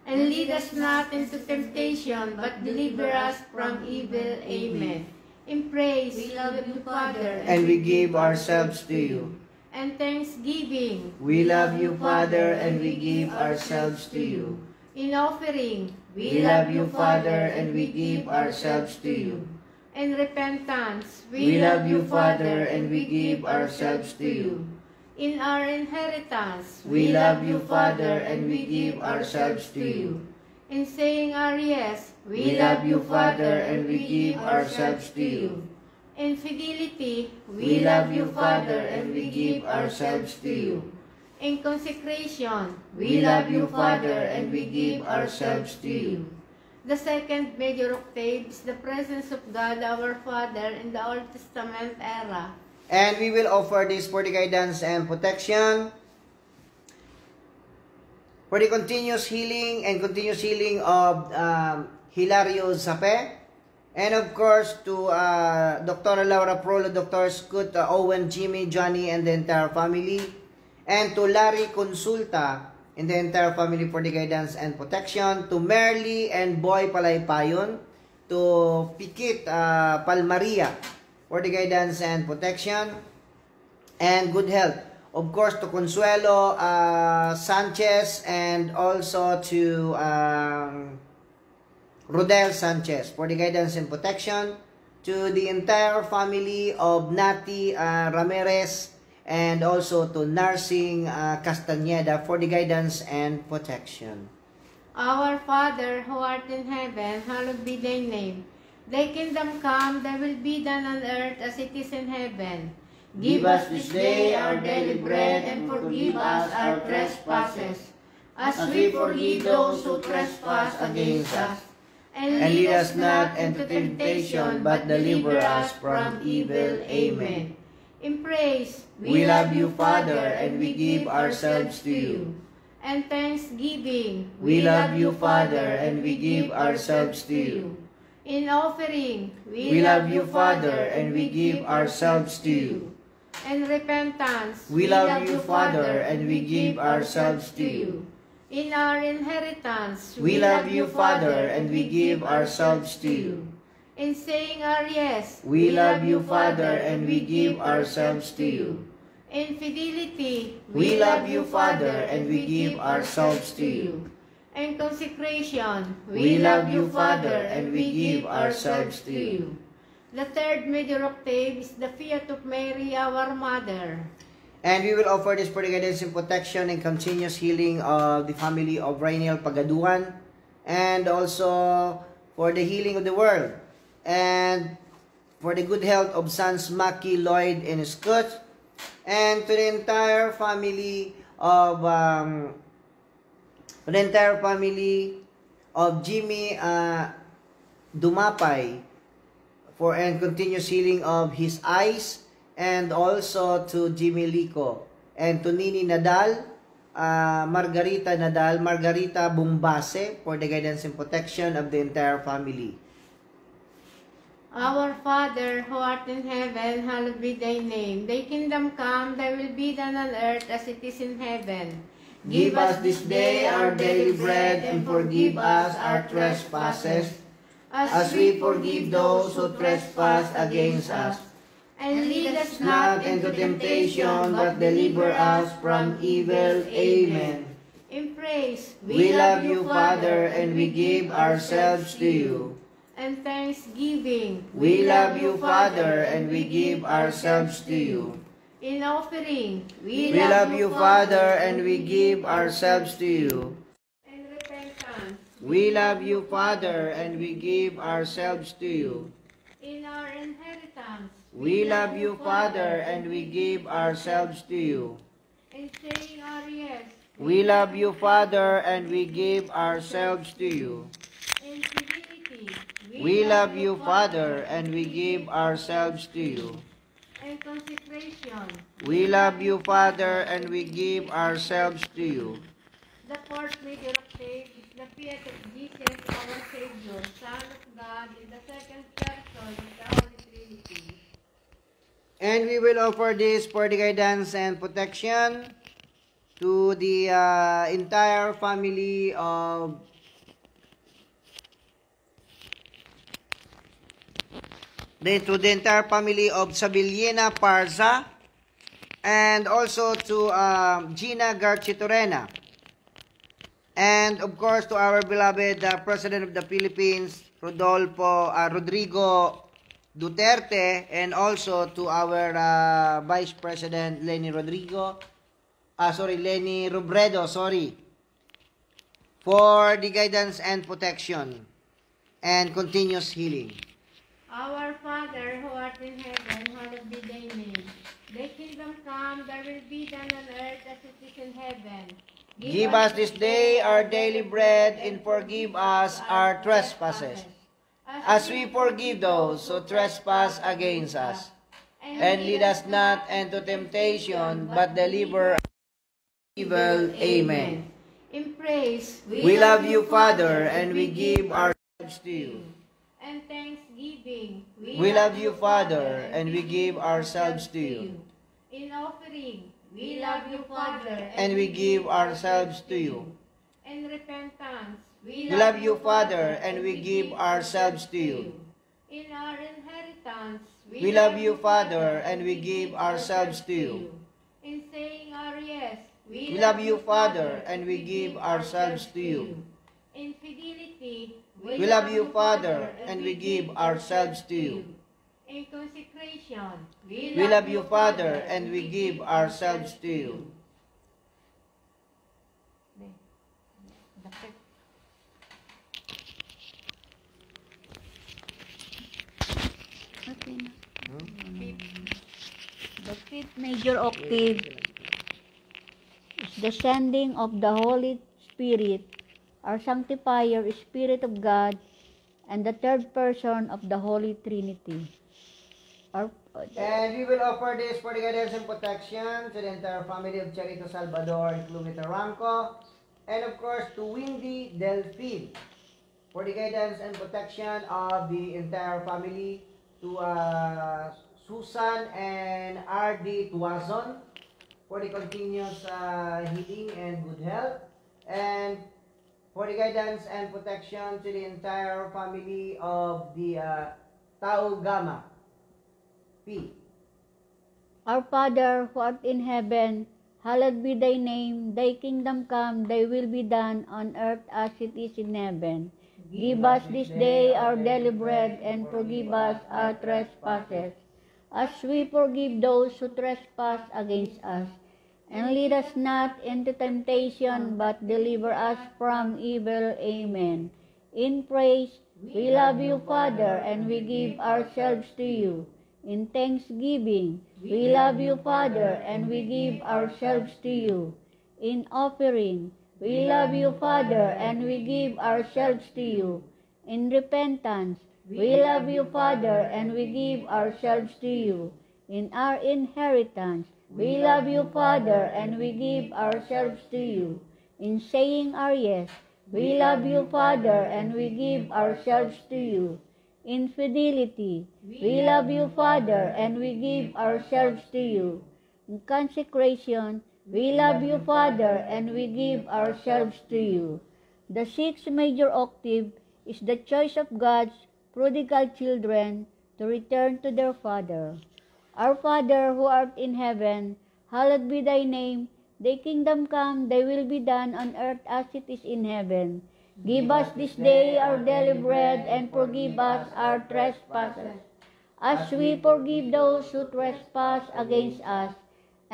And lead us not into temptation, but deliver us from evil. Amen. In praise, we love you, Father, and we give ourselves to you. And thanksgiving, we love you, Father, and we give ourselves to you. In offering, we love you, Father, and we give ourselves to you. In repentance, we love you, Father, and we give ourselves to you. In our inheritance, we love you, Father, and we give ourselves to you. In saying our yes, We love you, Father, and we give ourselves to you. In fidelity, We love you, Father, and we give ourselves to you. In consecration, We love you, Father, and we give ourselves to you. The second major octave is the presence of God our Father in the Old Testament era. And we will offer this for the guidance and protection, for the continuous healing of Hilario Zape, and of course to Dr. Laura Prolo, Dr. Scott, Owen, Jimmy, Johnny, and the entire family, and to Larry Consulta and the entire family for the guidance and protection, to Merly and Boy Palaypayon, to Pikit Palmaria for the guidance and protection and good health. Of course, to Consuelo Sanchez, and also to Rodel Sanchez for the guidance and protection, to the entire family of Nati Ramirez, and also to Nursing Castañeda for the guidance and protection. Our Father, who art in heaven, hallowed be thy name. Thy kingdom come, thy will be done on earth as it is in heaven. Give us this day our daily bread, and forgive us our trespasses, as we forgive those who trespass against us. and lead us not into temptation, but deliver us from evil. Amen. In praise, We love you, Father, and we give ourselves to you. And thanksgiving, We love you, Father, and we give ourselves to you. In offering, We love you, Father, and we give ourselves to you. In repentance, We love you, Father, and we give ourselves to you. In our inheritance, We love you, Father, and we give ourselves to you. In saying our yes, We love you, Father, and we give ourselves to you. In fidelity, We love you, Father, and we give ourselves to you. In consecration, We love you, Father, and we give ourselves to you. The third major octave is the Fiat of Mary, our Mother. And we will offer this for the guidance and protection and continuous healing of the family of Rainiel Pagaduan, and also for the healing of the world, and for the good health of sons Maki, Lloyd, and Scott, and to the entire family of Jimmy Dumapay, for and continuous healing of his eyes, and also to Jimmy Lico, and to Nini Nadal, Margarita Nadal, Margarita Bumbase, for the guidance and protection of the entire family. Our Father, who art in heaven, hallowed be thy name. Thy kingdom come, thy will be done on earth as it is in heaven. Give us this day our daily bread, and forgive us our trespasses, as we forgive those who trespass against us. And lead us Not into temptation, but deliver us from evil. Amen. in praise. We love you, Father, and we give ourselves to you. And thanksgiving. We love you, Father, and we give ourselves to you. In offering. We love you, Father, and we give ourselves to you. In repentance. We love you, Father, and we give ourselves to you. In our inheritance. We love you, Father, and we give ourselves to you. In saying our yes. We love you, Father, and we give ourselves to you. In fidelity. We love you, Father, and we give ourselves to you. In consecration. We love you, Father, and we give ourselves to you. The fourth major octave is the Fiat of Jesus, our Savior, Son of God, in the second person of the Holy Trinity. And we will offer this for the guidance and protection to the entire family of Sabillena Parza, and also to Gina Garchitorena, and of course to our beloved President of the Philippines, Rodrigo Duterte, and also to our Vice President Leni Robredo, for the guidance and protection and continuous healing. Our Father, who art in heaven, hallowed be thy name. Thy kingdom come, thy will be done on earth as it is in heaven. Give us this day our daily bread, and forgive us our trespasses, as we forgive those who trespass against us. And lead us not into temptation, but deliver us from evil. Amen. In praise, We love you, Father, and we give ourselves to you. and thanksgiving, We love you, Father, and we give ourselves to you. In offering, we love you, Father, And we give ourselves to you. In repentance, We love you, Father, and we give ourselves to you. In our inheritance, We love you, Father, and we give ourselves to you. In saying our yes, We love you, Father, and we give ourselves to you. In fidelity, We love you, Father, and we give ourselves to you. In consecration, We love you, Father, and we give ourselves to you. Okay na. The fifth major octave is the sending of the Holy Spirit, our sanctifier, Spirit of God, and the third person of the Holy Trinity. And we will offer this for the guidance and protection to the entire family of Charito Salvador, including Taranco, and of course to Windy Delphine, for the guidance and protection of the entire family, to Susan and R.D. Tuazon, for the continuous healing and good health, and for the guidance and protection to the entire family of the Tau Gamma P. Our Father, who art in heaven, hallowed be thy name. Thy kingdom come, thy will be done on earth as it is in heaven. Give us this day our daily bread, and forgive us our trespasses, as we forgive those who trespass against us. And lead us not into temptation, but deliver us from evil. Amen. In praise, we love you, Father, and we give ourselves to you. In thanksgiving, we love you, Father, and we give ourselves to you. In offering, we love you, Father, and we give ourselves to you. In repentance, we love you, Father, and we give ourselves to you. In our inheritance, we love you, Father, and we give ourselves to you. In saying our yes, we love you, Father, and we give ourselves to you. In fidelity, we love you, Father, and we give ourselves to you. In consecration, we love you, Father, and we give ourselves to you. The sixth major octave is the choice of God's prodigal children to return to their Father. Our Father, who art in heaven, hallowed be thy name. Thy kingdom come, thy will be done on earth as it is in heaven. Give us this day our daily bread, and forgive us our trespasses, as we forgive those who trespass against us.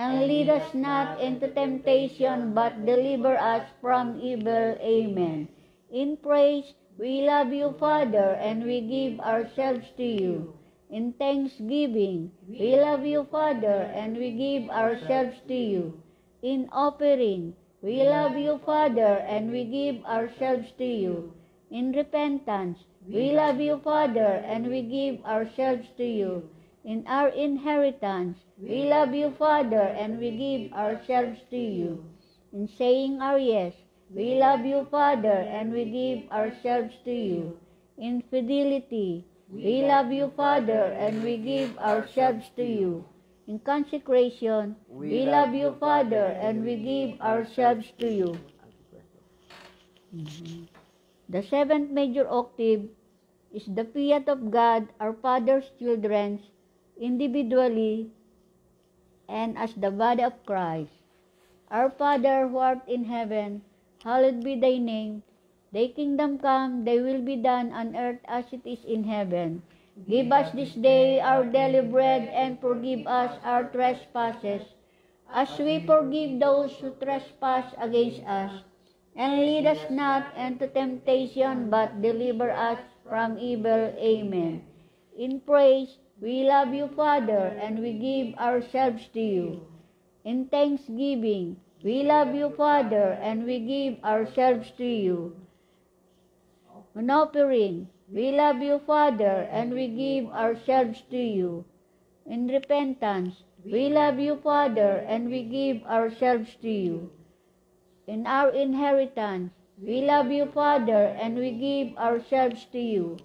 And lead us not into temptation, but deliver us from evil. Amen. In praise, we love you, Father, and we give ourselves to you. In thanksgiving, we love you, Father, and we give ourselves to you. In offering, we love you, Father, and we give ourselves to you. In repentance, we love you, Father, and we give ourselves to you. In our inheritance, we love you, Father, and we give ourselves to you. In saying our yes, we love you, Father, and we give ourselves to you. In fidelity, we love you, Father, and we give ourselves to you. In consecration, we love you, Father, and we give ourselves to you. The seventh major octave is the fiat of God, our Father's children, individually and as the body of Christ. Our Father, who art in heaven, hallowed be thy name. Thy kingdom come, thy will be done on earth as it is in heaven. Give us this day our daily bread, and forgive us our trespasses, as we forgive those who trespass against us. And lead us not into temptation, but deliver us from evil. Amen. In praise, we love you, Father, and we give ourselves to you. In thanksgiving, we love you, Father, and we give ourselves to you. In offering, we love you, Father, and we give ourselves to you. In repentance, we love you, Father, and we give ourselves to you. In our inheritance, we love you, Father, and we give ourselves to you.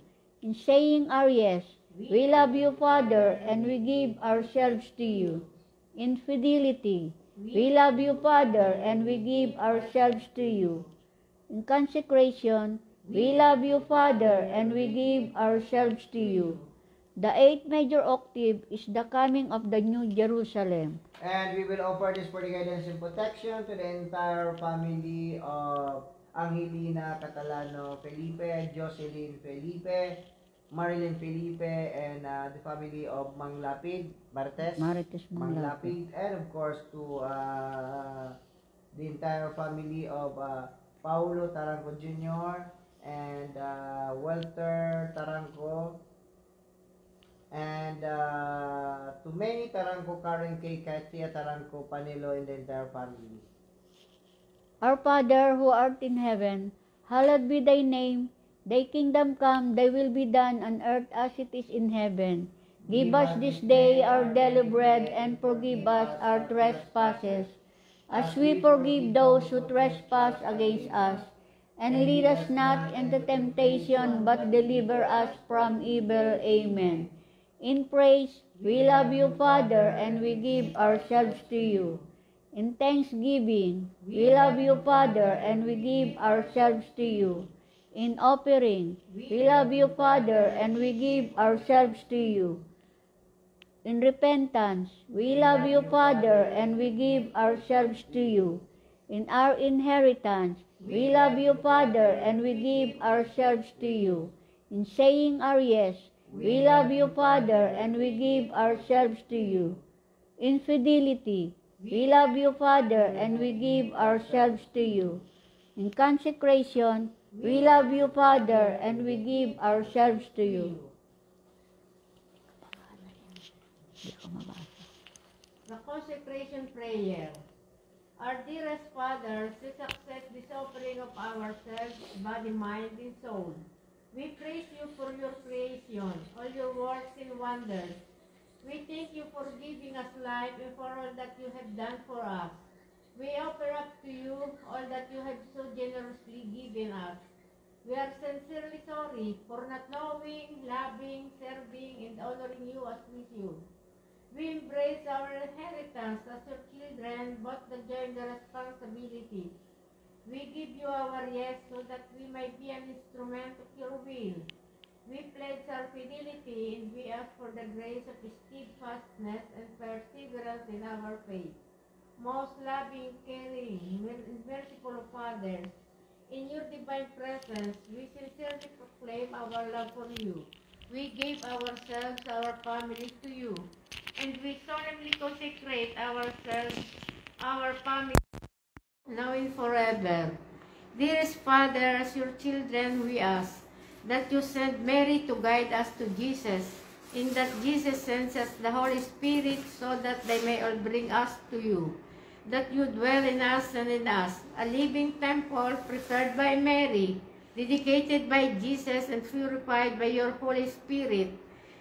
In saying our yes, we love you, Father, and we give ourselves to you. In fidelity, we love you, Father, and we give ourselves to you. In consecration, we love you, Father, and we give ourselves to you. The eighth major octave is the coming of the New Jerusalem. And we will offer this for the guidance and protection to the entire family of Angelina Catalano Felipe, Jocelyn Felipe, Marilyn Felipe, and the family of Manglapid Martes, Manglapid, and of course to the entire family of Paulo Taranco Jr. and Walter Taranco, and to many Taranco, Karen K. Katia Taranco, Panelo, and the entire family. Our Father, who art in heaven, hallowed be thy name. Thy kingdom come, thy will be done on earth as it is in heaven. Give us this day our daily bread, and forgive us our trespasses, as we forgive those who trespass against us. And lead us not into temptation, but deliver us from evil. Amen. In praise, we love you, Father, and we give ourselves to you. In thanksgiving, we love you, Father, and we give ourselves to you. In offering, we love you, Father, and we give ourselves to you. In repentance, we love you, Father, and we give ourselves to you. In our inheritance, we love you, Father, and we give ourselves to you. In saying our yes, we love you, Father, and we give ourselves to you. In fidelity, we love you, Father, and we give ourselves to you. In consecration, we love you, Father, and we give ourselves to you. The consecration prayer. Our dearest Father, to success this offering of ourselves, body, mind, and soul, we praise you for your creation, all your works and wonders. We thank you for giving us life and for all that you have done for us. We offer up to you all that you have so generously given us. We are sincerely sorry for not knowing, loving, serving, and honoring you as we should. We embrace our inheritance as your children, both the joy and the responsibility. We give you our yes so that we might be an instrument of your will. We pledge our fidelity and we ask for the grace of steadfastness and perseverance in our faith. Most loving, caring, and merciful Father, in your divine presence, we sincerely proclaim our love for you. We give ourselves, our families to you, and we solemnly consecrate ourselves, our family, now and forever. Dearest Father, as your children, we ask that you send Mary to guide us to Jesus, in that Jesus sends us the Holy Spirit so that they may all bring us to you, that you dwell in us and in us, a living temple prepared by Mary, dedicated by Jesus and purified by your Holy Spirit.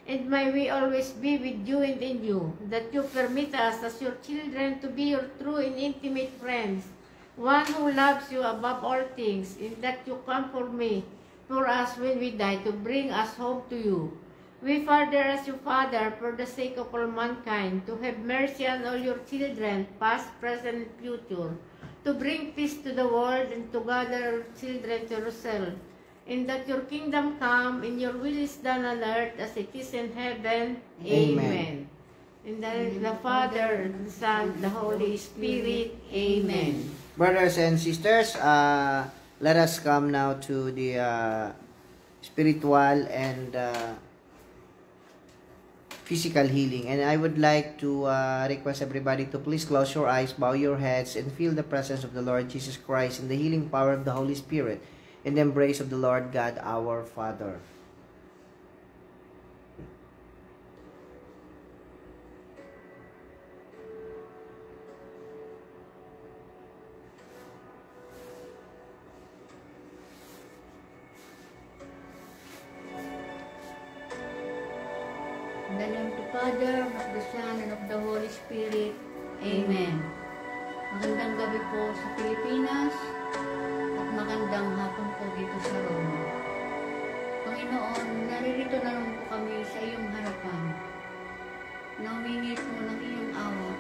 And may we always be with you and in you, that you permit us as your children to be your true and intimate friends, one who loves you above all things, and that you come for us when we die, to bring us home to you. We, Father, as your Father, for the sake of all mankind, to have mercy on all your children, past, present, and future, to bring peace to the world and to gather our children to yourself, and that your kingdom come and your will is done on earth as it is in heaven. Amen. In the name of the Father, the Son, the Holy Spirit. Amen. Brothers and sisters, let us come now to the spiritual and physical healing. And I would like to request everybody to please close your eyes, bow your heads, and feel the presence of the Lord Jesus Christ in the healing power of the Holy Spirit, in the embrace of the Lord God our Father. In the name of the Father, of the Son, and of the Holy Spirit. Amen. Magandang gabi po sa Pilipinas at magandang hapon po dito sa Roma. Panginoon, naririto na naman po kami sa iyong harapan. Nahumingi po ng iyong awa.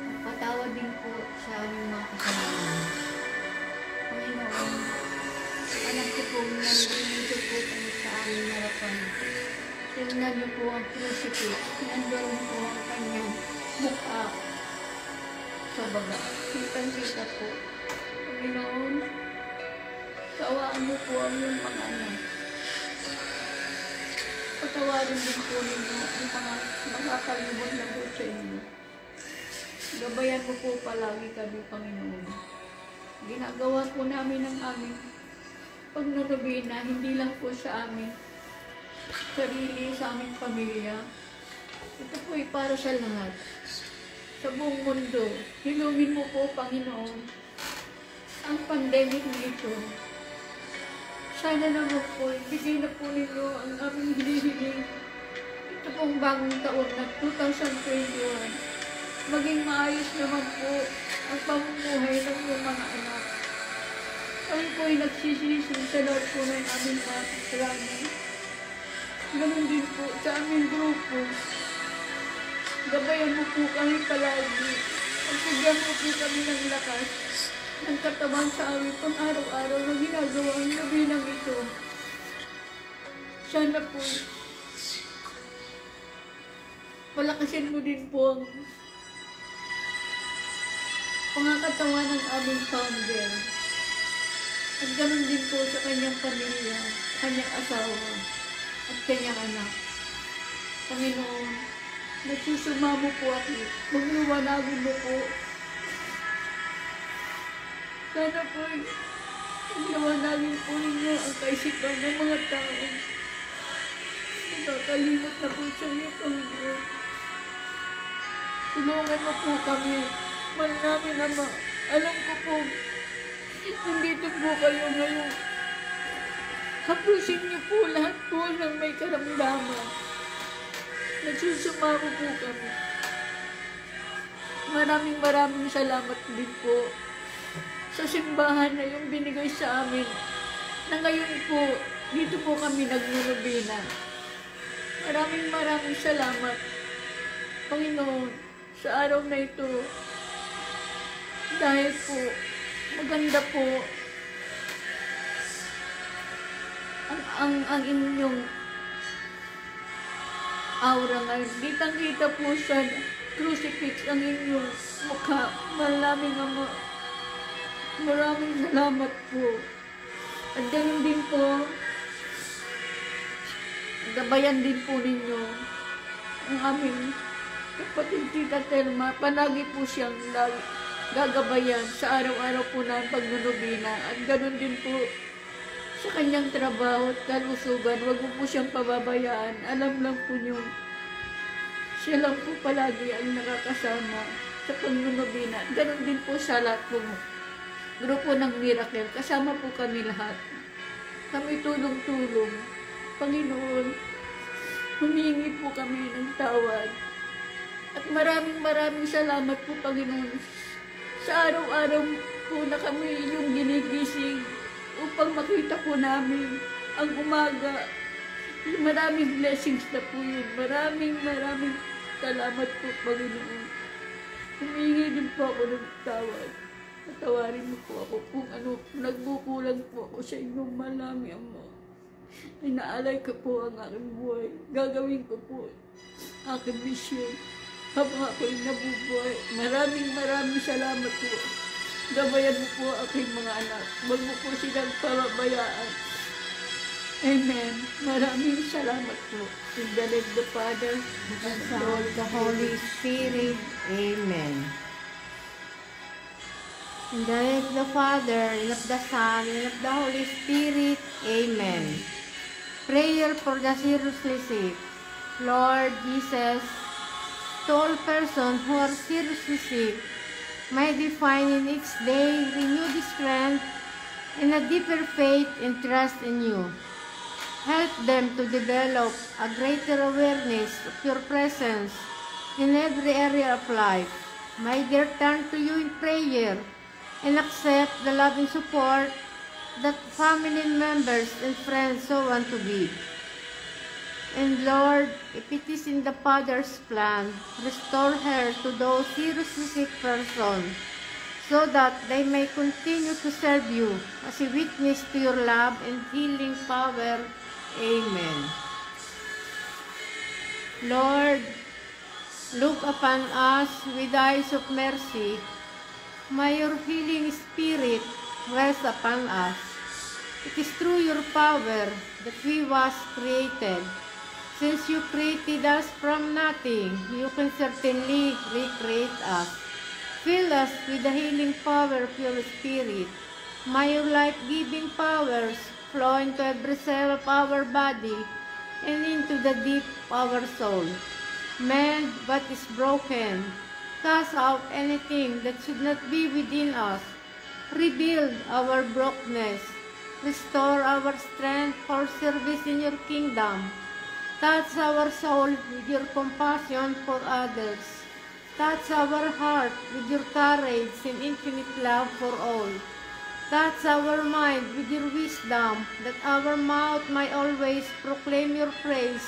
At patawad din po sa aming mga kasalanan. Panginoon, anak ko po, nandito po kami sa aming harapan. Tingnan niyo po ang crucifix. Nandoon po ang kanyang mukha sa baba. Kitang-kita po. Panginoon, kawaan mo po ang iyong mga anak. Patawarin din po ninyo ang mga makakalimot na po sa inyo. Gabayan mo po palagi kami, Panginoon. Ginagawa po namin ang aming pagnanubina, hindi lang po sa amin sarili, sa aming pamilya. Ito po ay para sa lahat. Sa buong mundo. Hilungin mo po, Panginoon, ang pandemic na ito. Sana naman po, ibigay na po ninyo ang aming hinihiling. Ito pong bagong taon na 2021. Maging maayos naman po ang pamumuhay ng iyong mga anak. Kami po ay nagsisisi sa lahat po ng aming mga kasalanan. Ganun din po sa aming grupo. Gabayan mo po kami palagi. Pagbigyan mo po kami ng lakas, ng katawan sa aming pang-araw-araw na ginagawa ang gabi ng ito. Sana po, palakasin mo din po ang pangakatawan ng aming founder. At ganun din po sa kanyang pamilya, kanyang asawa, at kanyang anak. Panginoon, nagsusumamo po ako. Magliwanagin mo po. Sana po, magliwanagin po ninyo ang kaisipan ng mga tao. Nakakalimot na po sa iyo, Panginoon. Tulungan mo po kami. Mahal namin, Ama. Alam ko po, nandito po kayo ngayon. Hapusin niyo po lahat po ng may karamdaman. Nagsusumamo po kami. Maraming salamat din po sa simbahan na yung binigay sa amin. Na ngayon po, dito po kami nagnunubina. Maraming salamat, Panginoon, sa araw na ito. Dahil po, maganda po ang inyong aura ngayon. Kitang-kita po sa crucifix ang inyong mukha. Maraming salamat po. At ganun din po, gabayan din po ninyo ang aming kapatid Tita Telma. Palagi po siyang gagabayan sa araw-araw po ng pagnunubina. At ganun din po sa kanyang trabaho at kalusugan. Huwag mo po siyang pababayaan. Alam lang po niyo, siya lang po palagi ang nakakasama sa pagnunubina. At ganun din po sa lahat po grupo ng Miracle. Kasama po kami lahat. Kami tulong-tulong. Panginoon, humingi po kami ng tawad. At maraming salamat po, Panginoon. Sa araw-araw po na kami yung ginigising upang makita po namin ang umaga. Maraming blessings na po yun. Maraming salamat po, Panginoon. Humingi din po ako ng tawad. Patawarin mo po ako kung ano, nagbukulang po ako sa inyong malami, Ama. Inaalay ko po ang aking buhay. Gagawin ko po aking mission habang ako'y nabubuhay. Maraming salamat po. Gabayan mo po aking mga anak. Huwag mo po silang pababayaan. Amen. Maraming salamat po. In the name of the Father, the Son, the Holy Spirit. Amen. In the name of the Father, and of the Son, and of the Holy Spirit. Amen. Prayer for the seriously sick. Lord Jesus, to all persons who are seriously sick, may they find in each day renewed strength and a deeper faith and trust in you. Help them to develop a greater awareness of your presence in every area of life. May they turn to you in prayer and accept the loving support that family members and friends so want to give. And Lord, if it is in the Father's plan, restore her to those seriously sick persons, so that they may continue to serve you as a witness to your love and healing power. Amen. Lord, look upon us with eyes of mercy. May your healing spirit rest upon us. It is through your power that we was created. Since you created us from nothing, you can certainly recreate us. Fill us with the healing power of your Spirit. May your life-giving powers flow into every cell of our body and into the deep of our soul. Mend what is broken. Cast out anything that should not be within us. Rebuild our brokenness. Restore our strength for service in your kingdom. Touch our soul with your compassion for others. Touch our heart with your courage and infinite love for all. Touch our mind with your wisdom, that our mouth may always proclaim your praise.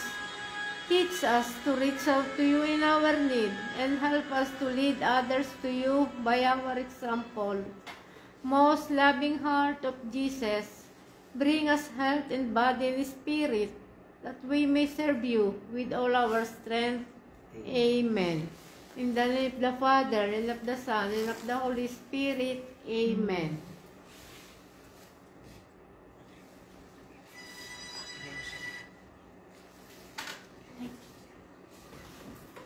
Teach us to reach out to you in our need, and help us to lead others to you by our example. Most loving heart of Jesus, bring us health in body and spirit, that we may serve you with all our strength. Amen. In the name of the Father, and of the Son, and of the Holy Spirit. Amen.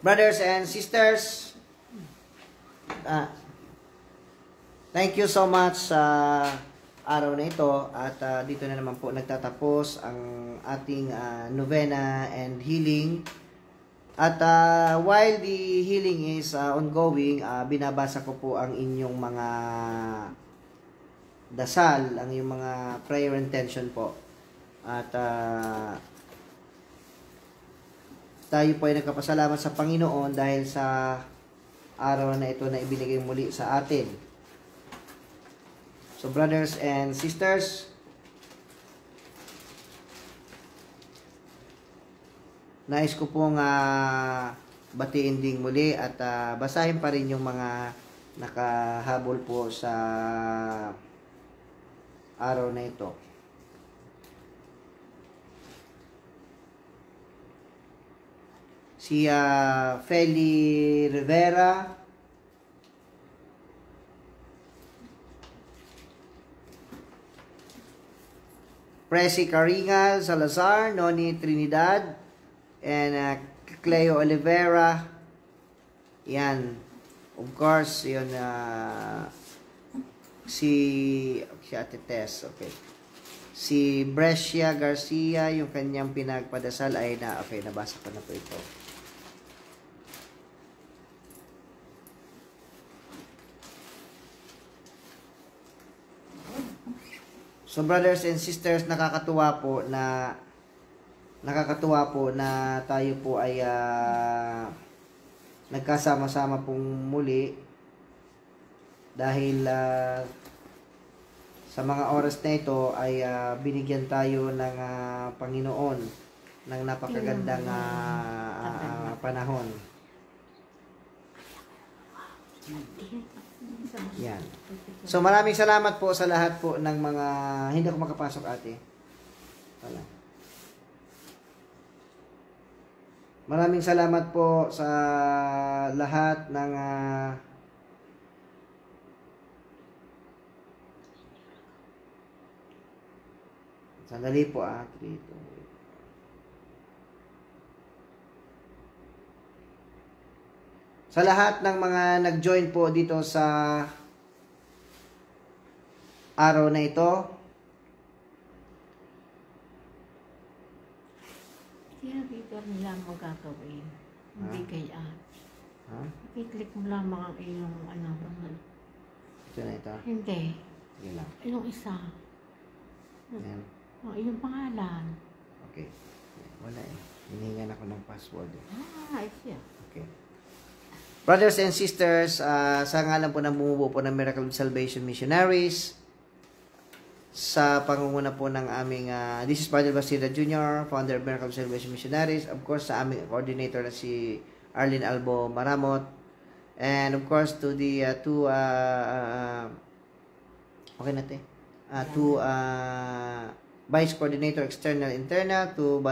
Brothers and sisters, thank you so much sa araw na ito, at dito na naman po nagtatapos ang ating novena and healing. At while the healing is ongoing, binabasa ko po ang inyong mga dasal, ang inyong mga prayer intention po. At tayo po ay nagpapasalamat sa Panginoon dahil sa araw na ito na ibinigay muli sa atin. So brothers and sisters, nais ko pong batiin ding muli at basahin pa rin yung mga nakahabol po sa araw na ito. Si Feli Rivera, Presi Caringal Salazar, Noni Trinidad, and Cleo Oliveira. Yan. Of course, yun, si Ate Tess, okay. Si Brescia Garcia, yung kanyang pinagpadasal ay okay, nabasa ko na po ito. So brothers and sisters, nakakatuwa po na tayo po ay nagkasama-sama pong muli dahil sa mga oras na ito ay binigyan tayo ng Panginoon ng napakagandang panahon. Yan. So maraming salamat po sa lahat po ng mga hindi ako makapasok, ate. Wala. Maraming salamat po sa lahat ng Sandali po 3, 2, 8. Sa lahat ng mga nag-join po dito sa araw na ito, Kaya dito nila mo gagawin. Hindi kaya. ha? I-click mo lamang ang iyong Ito na ito. Hindi. Sige lang. Yung isa. Ayan. Yung pangalan. Okay. Wala hinihingan ako ng password. I see. Okay. Brothers and sisters, sa ngalan po ng bumubuo po ng Miracle of Salvation Missionaries, sa pangunguna po ng aming, this is Father Bastida Jr., founder of Miracle of Salvation Missionaries, of course, sa aming coordinator na si Arlene Albo Maramot, and of course, to the two Vice Coordinator External Internal, to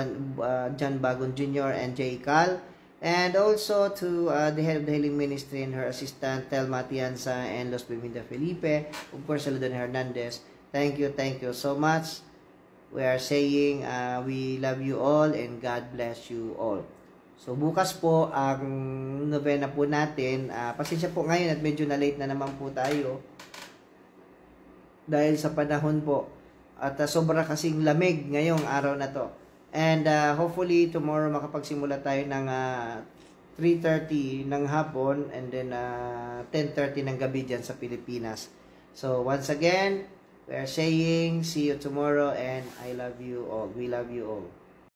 John Bagon Jr. and J. Cal, and also to the head of the Healing Ministry and her assistant, Telma Tianza and Los Biminda Felipe, of course, Saludan Hernandez. Thank you so much. We are saying we love you all and God bless you all. So bukas po ang novena po natin. Pasensya po ngayon at medyo na late na naman po tayo dahil sa panahon po at sobra kasing lamig ngayong araw na to. And hopefully tomorrow makapagsimula tayo ng 3:30 ng hapon and then 10:30 ng gabi dyan sa Pilipinas. So once again, we are saying see you tomorrow and I love you all. We love you all.